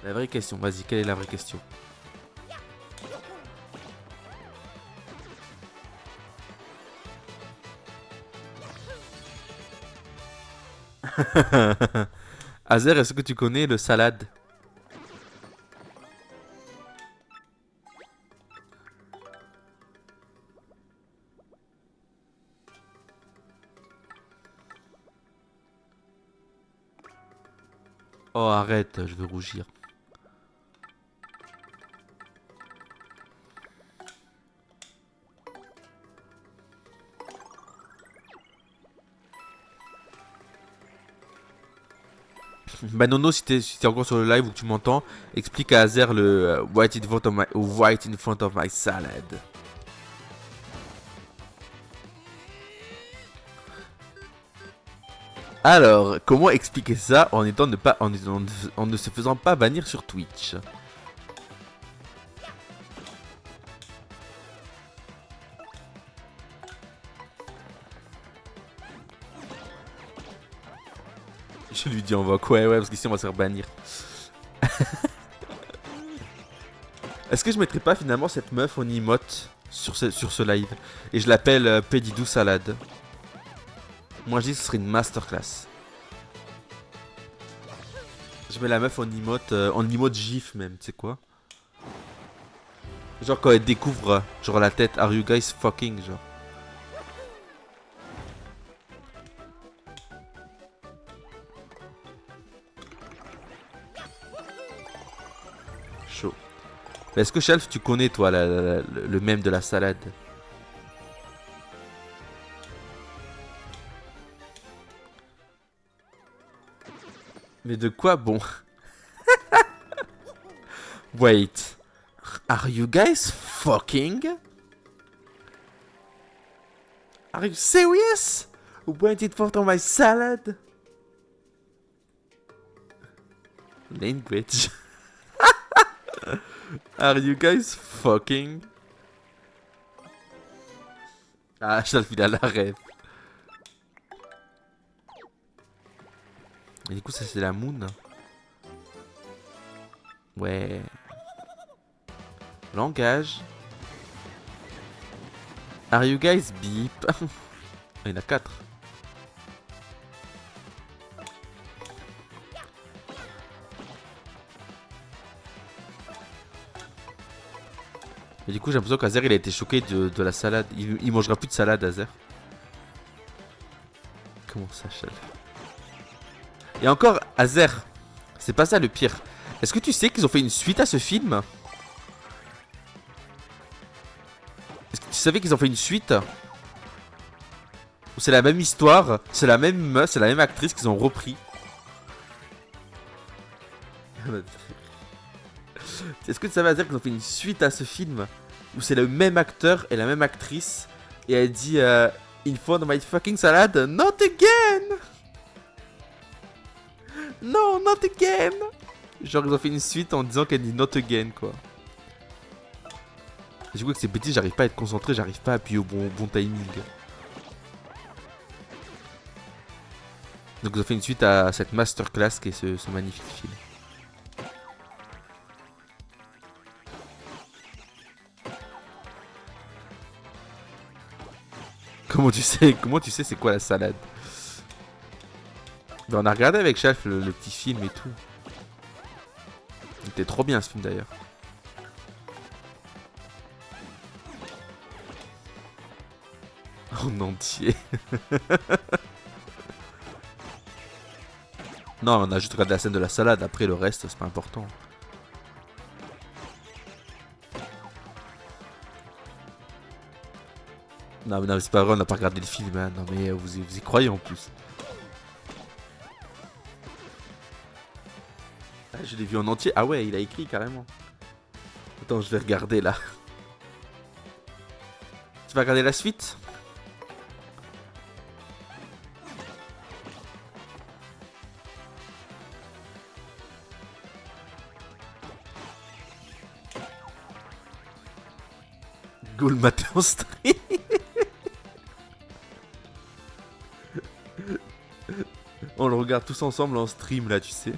La vraie question, vas-y, quelle est la vraie question? Azer, est-ce que tu connais le salade? Oh, arrête, je vais rougir. Bah Nono, si t'es encore sur le live ou que tu m'entends, explique à Azer le white in front of my salad. Alors, comment expliquer ça en étant en ne se faisant pas bannir sur Twitch? Je lui dis on va quoi? Ouais, parce qu'ici on va se faire bannir. Est-ce que je mettrais pas finalement cette meuf en emote sur ce live? Et je l'appelle Pedidou Salade. Moi je dis que ce serait une masterclass. Je mets la meuf en emote gif même, tu sais quoi? Genre quand elle découvre genre la tête, are you guys fucking genre. Chaud. Est-ce que Shelf tu connais toi le mème de la salade? Mais de quoi bon? Wait. Are you guys fucking? Are you serious? Waited for my salad? Language. Are you guys fucking? Ah, Shelf il a la rêve. Et du coup ça c'est la moon. Ouais. Langage. Are you guys beep? Il y en a 4. Et du coup j'ai l'impression qu'Azer il a été choqué de la salade. Il mangera plus de salade Azer. Comment ça Shelf? Et encore Azer. C'est pas ça le pire. Est-ce que tu sais qu'ils ont fait une suite à ce film? Est-ce que tu savais qu'ils ont fait une suite? C'est la même histoire, c'est la même meuf, c'est la même actrice qu'ils ont repris. Est-ce que tu savais à dire qu'ils ont fait une suite à ce film où c'est le même acteur et la même actrice et elle dit In front of my fucking salad, not again! Non, not again! Genre ils ont fait une suite en disant qu'elle dit not again quoi. Du coup, avec ces bêtises, j'arrive pas à être concentré, j'arrive pas à appuyer au bon timing. Donc, ils ont fait une suite à cette masterclass qui est ce magnifique film. Comment tu sais c'est quoi la salade? Ben, on a regardé avec Chef le petit film et tout. Il était trop bien ce film d'ailleurs. En entier. Non, on a juste regardé la scène de la salade, après le reste, c'est pas important. Non, mais c'est pas vrai, on n'a pas regardé le film, hein. Non, mais vous y croyez en plus. Ah, je l'ai vu en entier. Ah ouais, il a écrit carrément. Attends, je vais regarder là. Tu vas regarder la suite? Go le matin en stream. On le regarde tous ensemble en stream là, tu sais.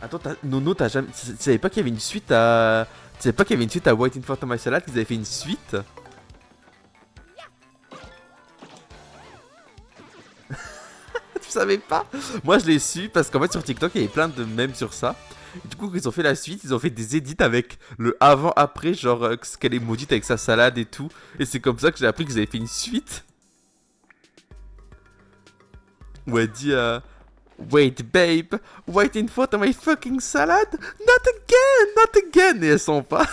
Attends, Nono, t'as jamais. Tu savais pas qu'il y avait une suite à. Tu savais pas qu'il y avait une suite à White in Front of My Salad, qu'ils avaient fait une suite? Tu savais pas? Moi je l'ai su parce qu'en fait sur TikTok il y avait plein de mèmes sur ça. Et du coup quand ils ont fait la suite, ils ont fait des edits avec le avant-après, genre ce qu'elle est maudite avec sa salade et tout. Et c'est comme ça que j'ai appris qu'ils avaient fait une suite. Où elle dit Wait babe, wait in front of my fucking salad? Not again, not again. Et elles sont pas.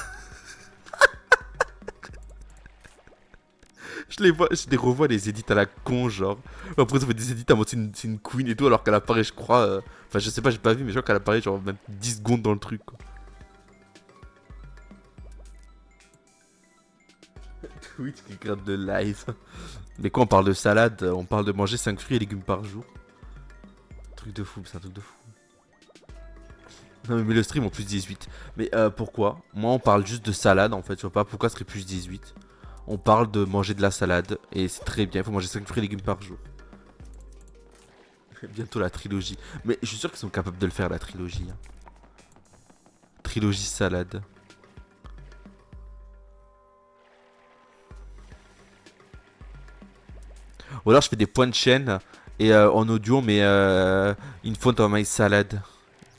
Je les revois les edits à la con, genre. Après, ils ont fait des edits à mode c'est une queen et tout, alors qu'elle apparaît, je crois. Enfin, je sais pas, j'ai pas vu, mais je crois qu'elle apparaît genre même 10 secondes dans le truc, quoi. Twitch qui gratte de live. Mais quoi, on parle de salade, on parle de manger 5 fruits et légumes par jour. Truc de fou, c'est un truc de fou. Non, mais le stream en plus 18. Mais pourquoi? Moi, on parle juste de salade en fait, je vois pas pourquoi ce serait plus 18. On parle de manger de la salade et c'est très bien, il faut manger 5 fruits et légumes par jour. Bientôt la trilogie. Mais je suis sûr qu'ils sont capables de le faire, la trilogie, hein. Trilogie salade. Ou alors je fais des points de chaîne et en audio, mais in front of my salad.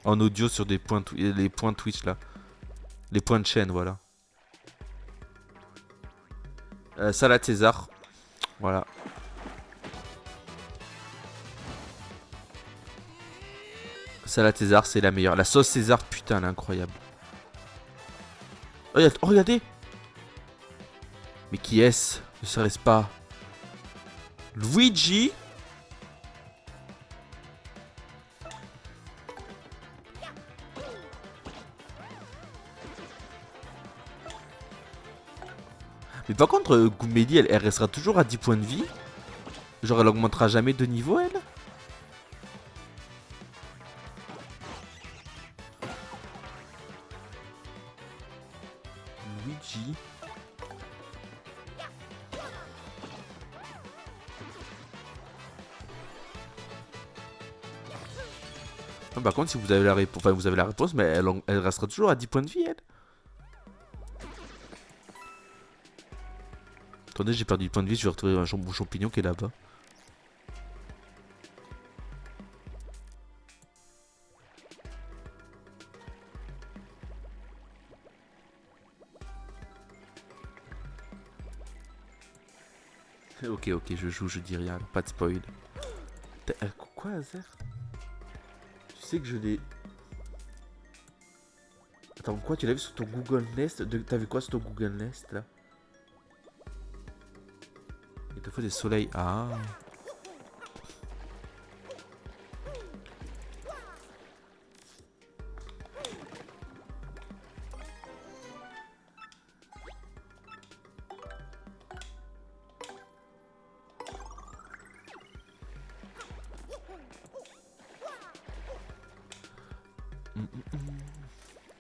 En audio sur des points, les points Twitch là. Les points de chaîne, voilà. Salade César. Voilà. Salade César, c'est la meilleure. La sauce César, putain, elle est incroyable. Oh, oh, regardez. Mais qui est-ce? Ne serait-ce pas Luigi? Mais par contre, Goumélie, elle restera toujours à 10 points de vie. Genre, elle augmentera jamais de niveau, elle. Luigi. Ah, par contre, si vous avez la réponse, enfin, vous avez la réponse, mais elle restera toujours à 10 points de vie, elle. Attendez, j'ai perdu 10 points de vie, je vais retrouver un champignon qui est là-bas. Ok, ok, je joue, je dis rien, pas de spoil. Quoi, Azer? Tu sais que je l'ai. Attends, quoi, tu l'as vu sur ton Google Nest? T'as vu quoi sur ton Google Nest là? Il te faut des soleils. Ah.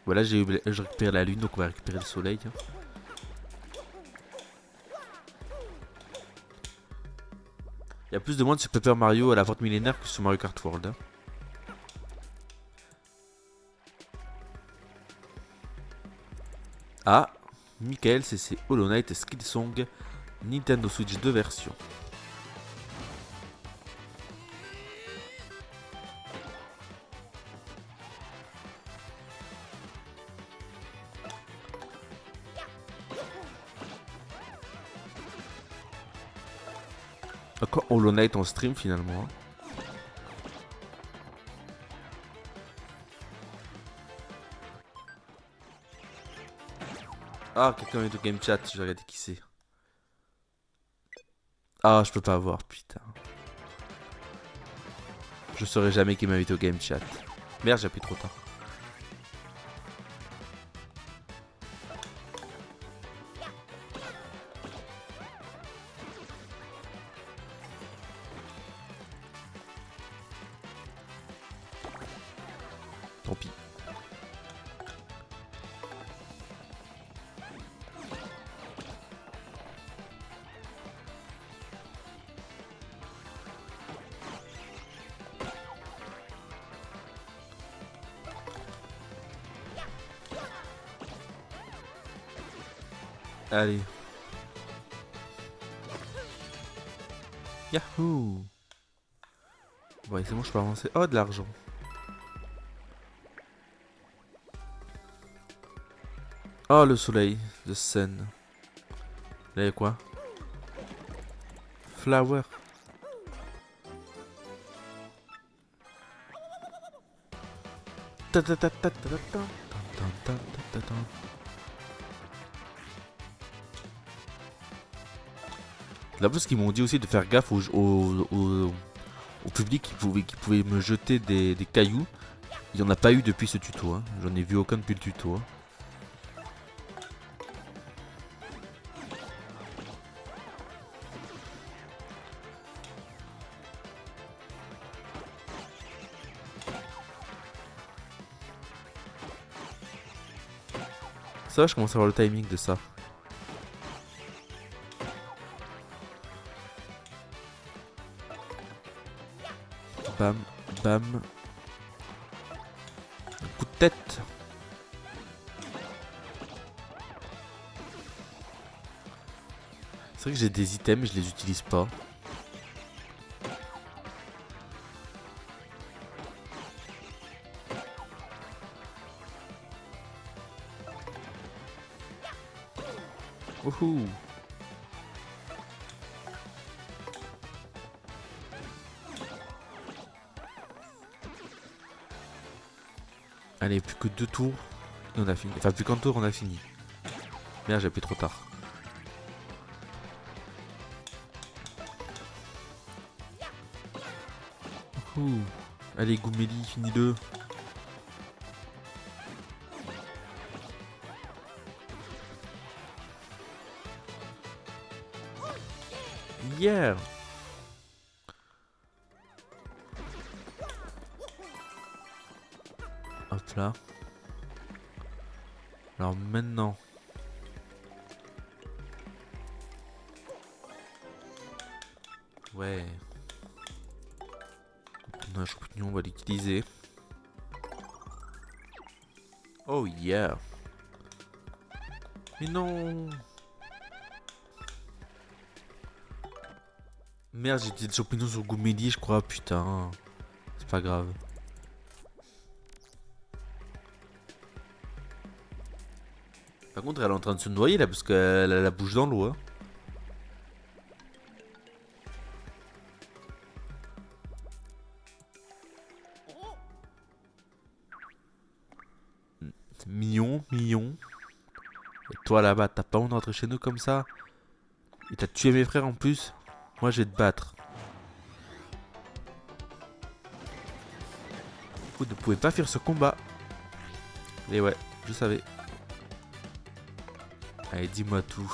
Voilà, je récupère la lune, donc on va récupérer le soleil. Hein. Il y a plus de monde sur Paper Mario à la vente millénaire que sur Mario Kart World. Hein. Ah, Michael, c'est Hollow Knight et Skillsong, Nintendo Switch 2 versions. Encore Hollow Knight en stream finalement. Hein. Ah, quelqu'un est au game chat, je vais regarder qui c'est. Ah, je peux pas voir, putain. Je saurais jamais qui m'invite au game chat. Merde, j'ai appuyé trop tard. Tant pis. Allez. Yahoo! Ouais, c'est bon, je peux avancer. Oh, de l'argent. Oh, le soleil. The sun. Là, il y a quoi? Flower. Là, parce qu'ils m'ont dit aussi de faire gaffe au public qui pouvait me jeter des cailloux. Il n'y en a pas eu depuis ce tuto. Hein. J'en ai vu aucun depuis le tuto. Hein. Ça, je commence à voir le timing de ça. Bam, bam. Un coup de tête. C'est vrai que j'ai des items, je les utilise pas. Wouhou. Allez, plus que 2 tours et on a fini. Enfin, plus qu'un tour, on a fini. Merde, j'ai appuyé trop tard. Wouhou. Allez, Gouméli, finis-le. Yeah. Hop là. Alors maintenant. Ouais. On a un champignon, on va l'utiliser. Oh yeah. Mais non. Merde, j'ai dit le champignon sur Gouméli, je crois, putain. C'est pas grave. Par contre, elle est en train de se noyer là parce qu'elle a la bouche dans l'eau. Hein. Mignon, mignon. Et toi là-bas, t'as pas honte d'entrer chez nous comme ça? Et t'as tué mes frères en plus? Moi, je vais te battre. Vous ne pouvez pas faire ce combat. Et ouais, je savais. Allez, dis-moi tout.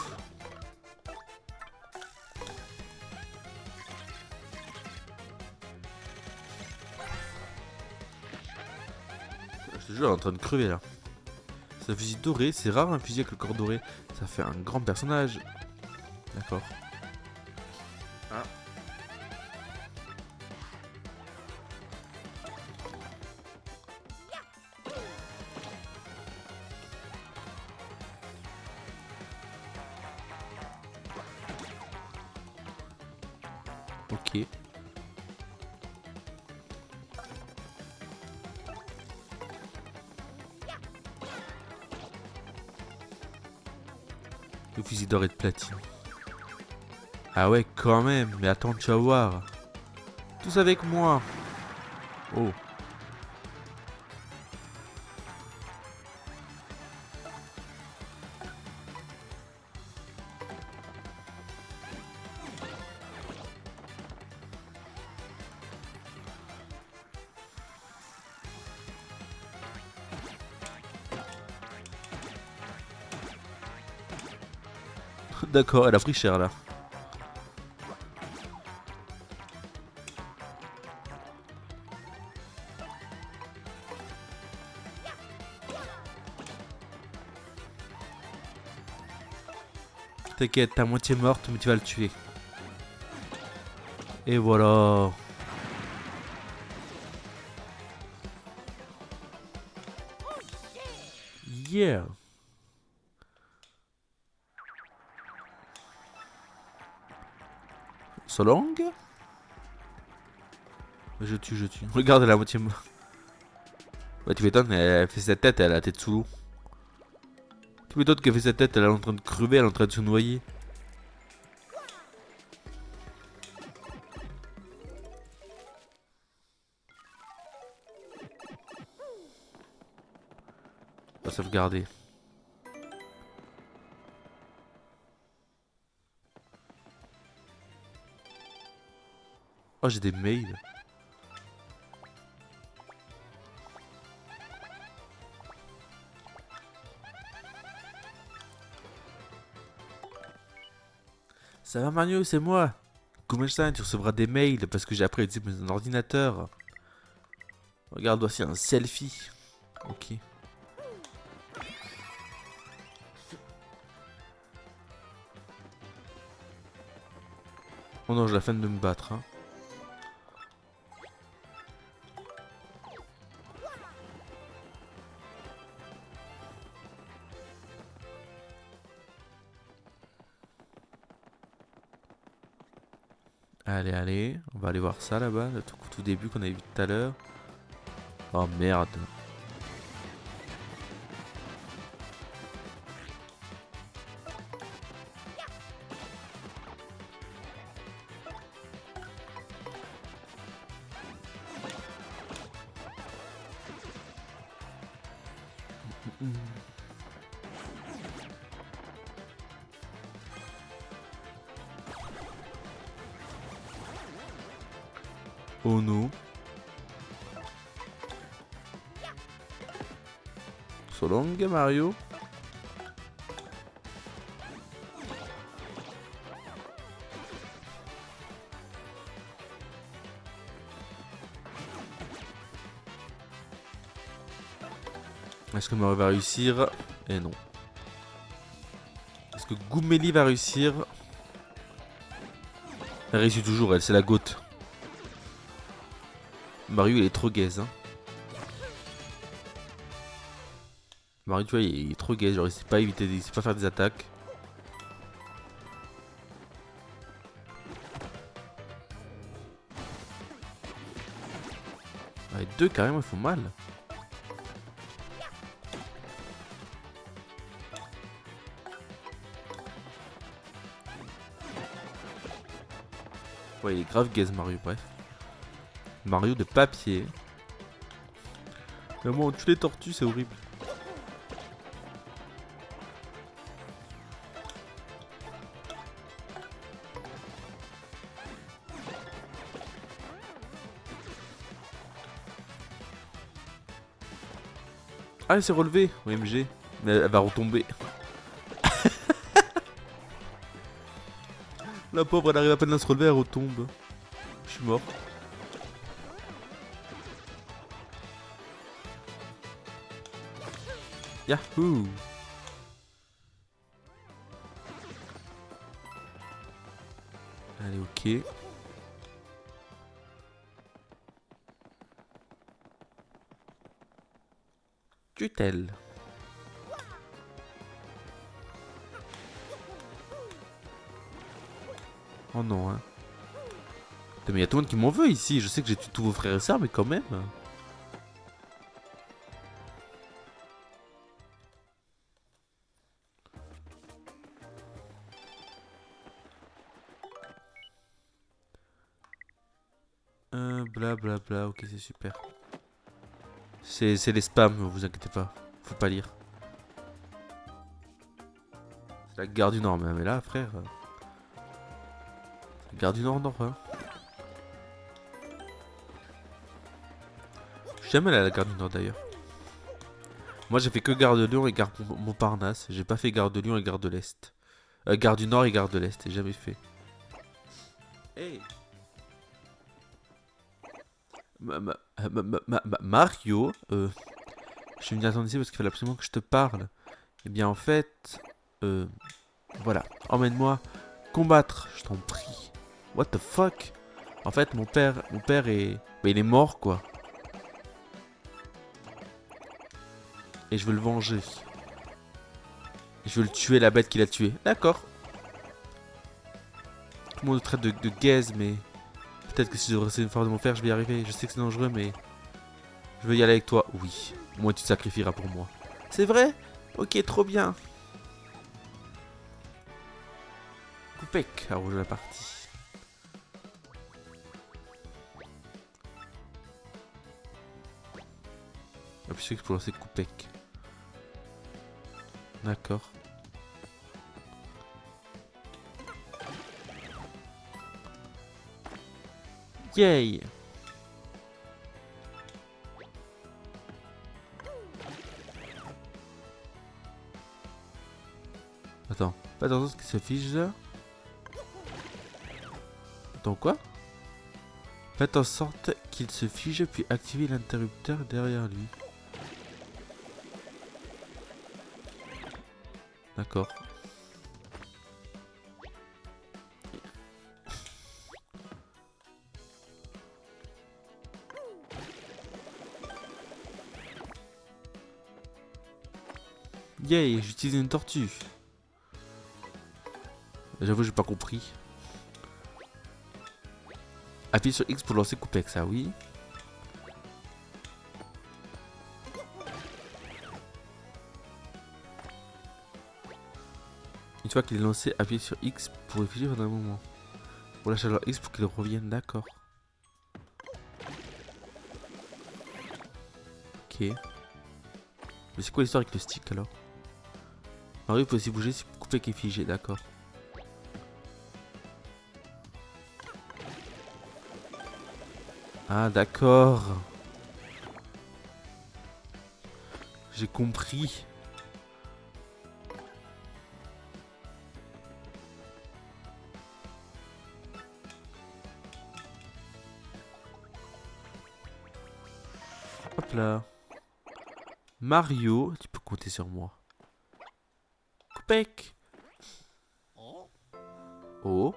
Je te jure, elle est en train de crever là. C'est un fusil doré, c'est rare un fusil avec le corps doré. Ça fait un grand personnage. D'accord. Ah. Ok. Le fusil d'or et de platine. Ah ouais, quand même. Mais attends, tu vas voir. Tous avec moi. Oh. D'accord, elle a pris cher là. T'inquiète, t'es à moitié morte, mais tu vas le tuer. Et voilà. Yeah. Solong. Je tue, je tue. Regarde, elle est à moitié morte. Bah tu m'étonnes, elle fait sa tête, elle a la tête sous l'eau. Tu m'étonnes qu'elle fait sa tête, elle est en train de crever, elle est en train de se noyer. On va sauvegarder. Oh, j'ai des mails. Ça va Mario, c'est moi. Comment tu recevras des mails parce que j'ai appris à utiliser mon ordinateur. Regarde, voici un selfie. Ok. Oh non, j'ai la flemme de me battre. Hein. Allez, allez. On va aller voir ça là-bas, le tout début qu'on avait vu tout à l'heure. Oh merde. Oh non. So long, Mario. Est-ce que Mario va réussir? Eh non. Est-ce que Goomélie va réussir? Elle réussit toujours, elle, c'est la gote. Mario, il est trop gaze, hein. Mario, tu vois, il est trop gaze, genre il sait pas éviter, il sait pas faire des attaques. Ah, les deux, carrément, ils font mal. Ouais, il est grave gaze, Mario, bref. Mario de papier. Comment on tue les tortues, c'est horrible. Ah, elle s'est relevée, OMG. Mais elle va retomber. La pauvre, elle arrive à peine à se relever, elle retombe. Je suis mort. Yahoo! Allez, ok. Tutelle. Oh non, hein. Putain, mais y a tout le monde qui m'en veut ici. Je sais que j'ai tué tous vos frères et sœurs, mais quand même. Bla, ok, c'est super. C'est les spams, vous inquiétez pas. Faut pas lire. C'est la gare du Nord, mais là, frère. C'est la gare du Nord, non, hein. Je suis jamais allé à la gare du Nord d'ailleurs. Moi, j'ai fait que gare de Lyon et gare Montparnasse. J'ai pas fait gare de Lyon et gare de l'Est. Gare du Nord et gare de l'Est, j'ai jamais fait. Hey! Mario, je suis venu attendre ici parce qu'il fallait absolument que je te parle. Eh bien, en fait, voilà, emmène-moi combattre, je t'en prie. What the fuck? En fait, mon père est, bah, il est mort quoi. Et je veux le venger. Et je veux le tuer, la bête qu'il a tué. D'accord. Tout le monde le traite de gaze, mais peut-être que si je redresse une fois de mon père, je vais y arriver. Je sais que c'est dangereux, mais je veux y aller avec toi. Oui, au moins tu te sacrifieras pour moi. C'est vrai? Ok, trop bien. Coupec a rejoint la partie. Appuie sur X pour lancer Coupec. D'accord. Yay! Attends, pas attention à ce qui s'affiche là. Attends quoi? Faites en sorte qu'il se fige puis activez l'interrupteur derrière lui. D'accord. Yay, j'utilise une tortue. J'avoue, j'ai pas compris. Appuyez sur X pour lancer Coupec, ça oui. Une fois qu'il est lancé, appuyez sur X pour réfléchir pendant un moment. Pour lâcher alors X pour qu'il revienne, d'accord. Ok. Mais c'est quoi l'histoire avec le stick alors? Mario peut aussi bouger si Coupec est figé, d'accord. Ah d'accord. J'ai compris. Hop là. Mario, tu peux compter sur moi. Coupec. Oh.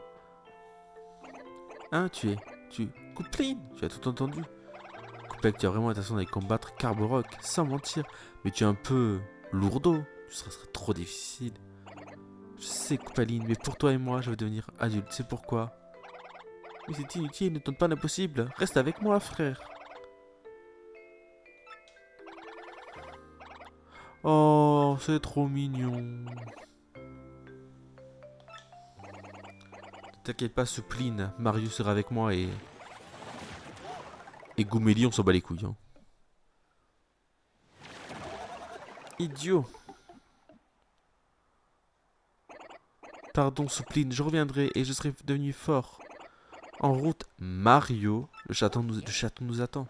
Hein, tu... Coupline, tu as tout entendu. Coupec, tu as vraiment l'intention d'aller combattre Carborock, sans mentir. Mais tu es un peu lourdeau. Ce serait trop difficile. Je sais, Coupaline, mais pour toi et moi, je vais devenir adulte. C'est pourquoi. Mais c'est inutile, ne tente pas l'impossible. Reste avec moi, frère. Oh, c'est trop mignon. T'inquiète pas, Soupline. Mario sera avec moi et... Et Gouméli, on s'en bat les couilles. Hein. Idiot. Pardon, Soupline, je reviendrai et je serai devenu fort. En route, Mario. Le chaton nous attend.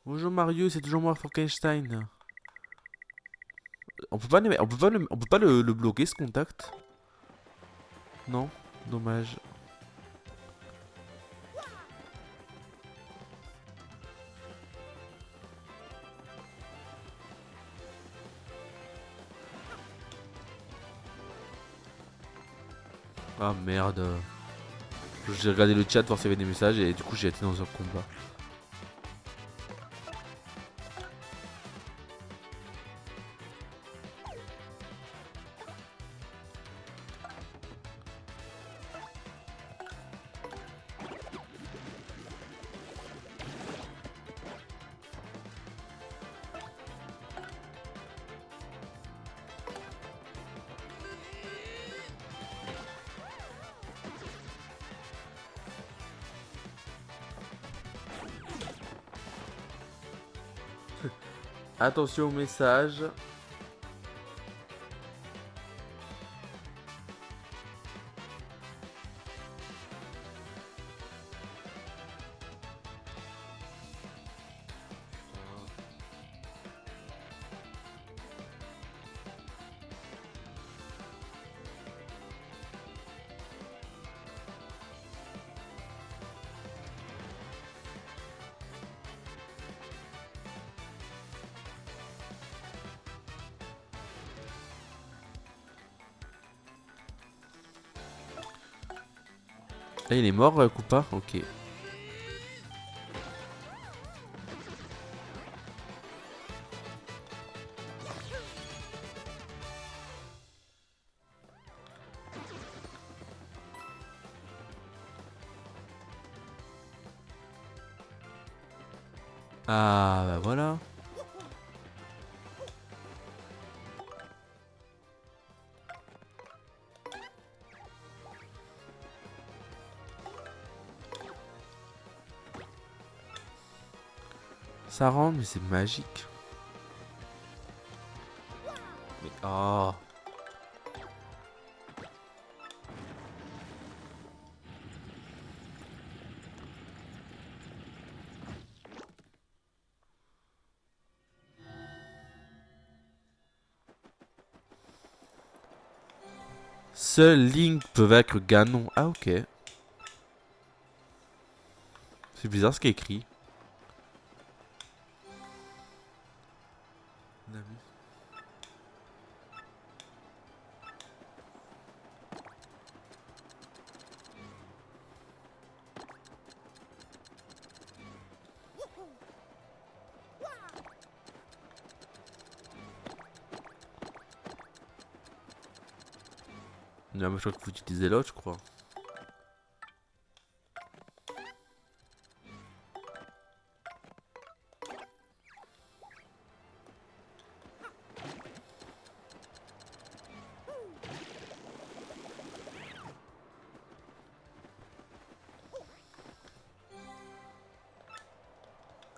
Bonjour Mario, c'est toujours moi, Frankenstein. On peut pas, on peut pas le bloquer ce contact. Non, dommage. Ah merde. J'ai regardé le chat voir s'il y avait des messages et du coup j'ai été dans un combat. Attention au message. Là il est mort, Koopa. Ok. Ah bah voilà. Ça rentre, mais c'est magique. Mais oh. Seul Link peut vaincre Ganon. Ah ok. C'est bizarre ce qui est écrit. Non, mais je crois qu'il faut utiliser l'autre, je crois.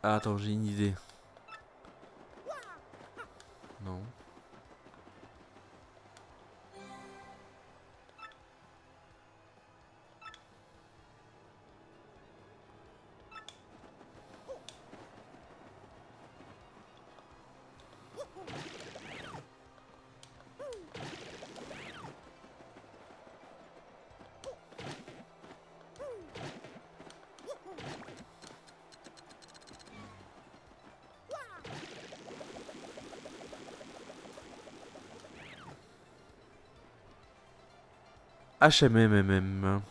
Ah, attends, j'ai une idée. Non. HMMMM.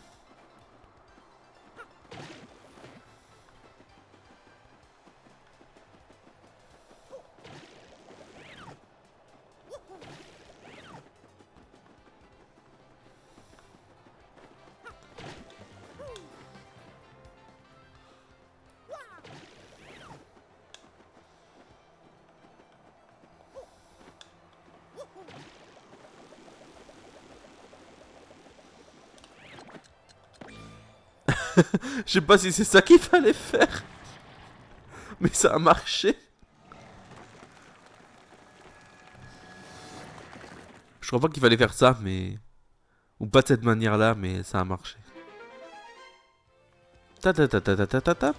Je sais pas si c'est ça qu'il fallait faire. Mais ça a marché. Je crois pas qu'il fallait faire ça, mais... Ou pas de cette manière-là, mais ça a marché. Ta ta ta ta ta ta ta ta.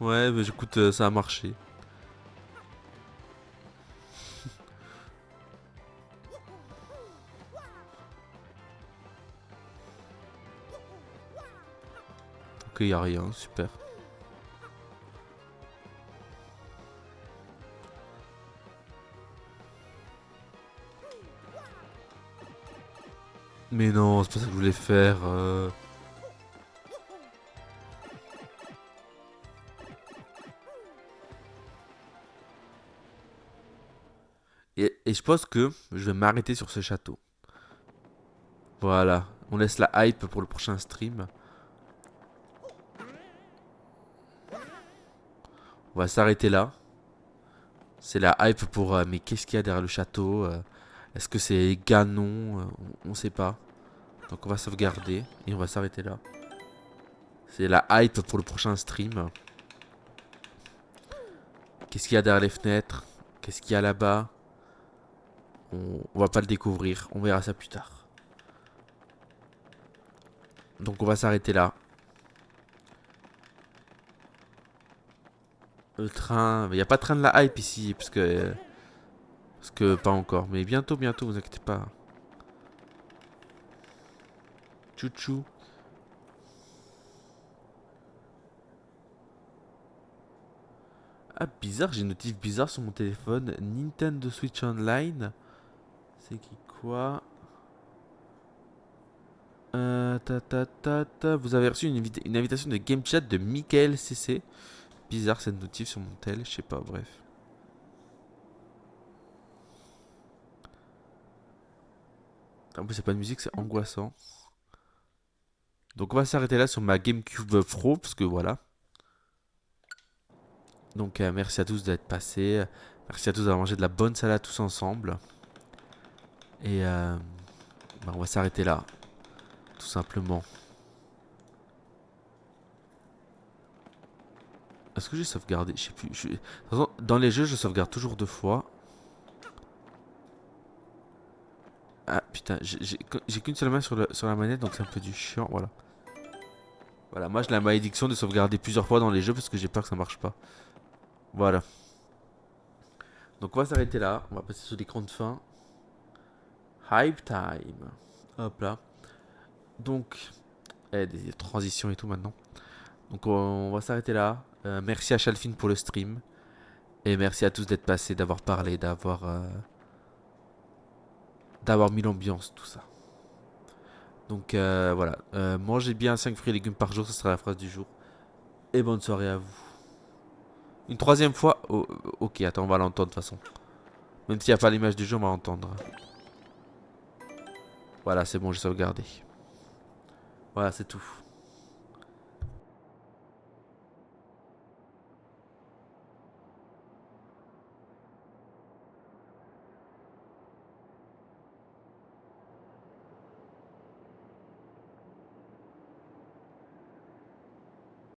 Ouais, mais écoute, ça a marché. Ok, y a rien, super. Mais non, c'est pas ça que je voulais faire. Et je pense que je vais m'arrêter sur ce château. Voilà, on laisse la hype pour le prochain stream. On va s'arrêter là. C'est la hype pour... mais qu'est-ce qu'il y a derrière le château Est-ce que c'est Ganon on sait pas. Donc on va sauvegarder et on va s'arrêter là. C'est la hype pour le prochain stream. Qu'est-ce qu'il y a derrière les fenêtres? Qu'est-ce qu'il y a là-bas? On va pas le découvrir. On verra ça plus tard. Donc on va s'arrêter là. Le train... Il n'y a pas de train de la hype ici. Parce que... pas encore. Mais bientôt, bientôt, vous inquiétez pas. Chouchou. Ah, bizarre, j'ai une notif bizarre sur mon téléphone. Nintendo Switch Online. C'est qui quoi? Vous avez reçu une invitation de Game Chat de Michael CC. Bizarre cette notif sur mon tel, je sais pas, bref. En plus, c'est pas de musique, c'est angoissant. Donc, on va s'arrêter là sur ma GameCube Pro, parce que voilà. Donc, merci à tous d'être passés. Merci à tous d'avoir mangé de la bonne salade tous ensemble. Et on va s'arrêter là, tout simplement. Est-ce que j'ai sauvegardé? Je sais plus. De toute façon, dans les jeux, je sauvegarde toujours 2 fois. Ah putain, j'ai qu'une seule main sur la manette, donc c'est un peu du chiant. Voilà. Voilà, moi j'ai la malédiction de sauvegarder plusieurs fois dans les jeux parce que j'ai peur que ça marche pas. Voilà. Donc on va s'arrêter là. On va passer sur l'écran de fin. Hype time. Hop là. Donc, des transitions et tout maintenant. Donc on va s'arrêter là. Merci à Chalfin pour le stream. Et merci à tous d'être passés, d'avoir parlé, d'avoir mis l'ambiance, tout ça. Donc voilà. Mangez bien 5 fruits et légumes par jour, ce sera la phrase du jour. Et bonne soirée à vous. Une troisième fois. Oh, ok, attends, on va l'entendre de toute façon. Même s'il n'y a pas l'image du jeu, on va l'entendre. Voilà, c'est bon, j'ai sauvegardé. Voilà, c'est tout.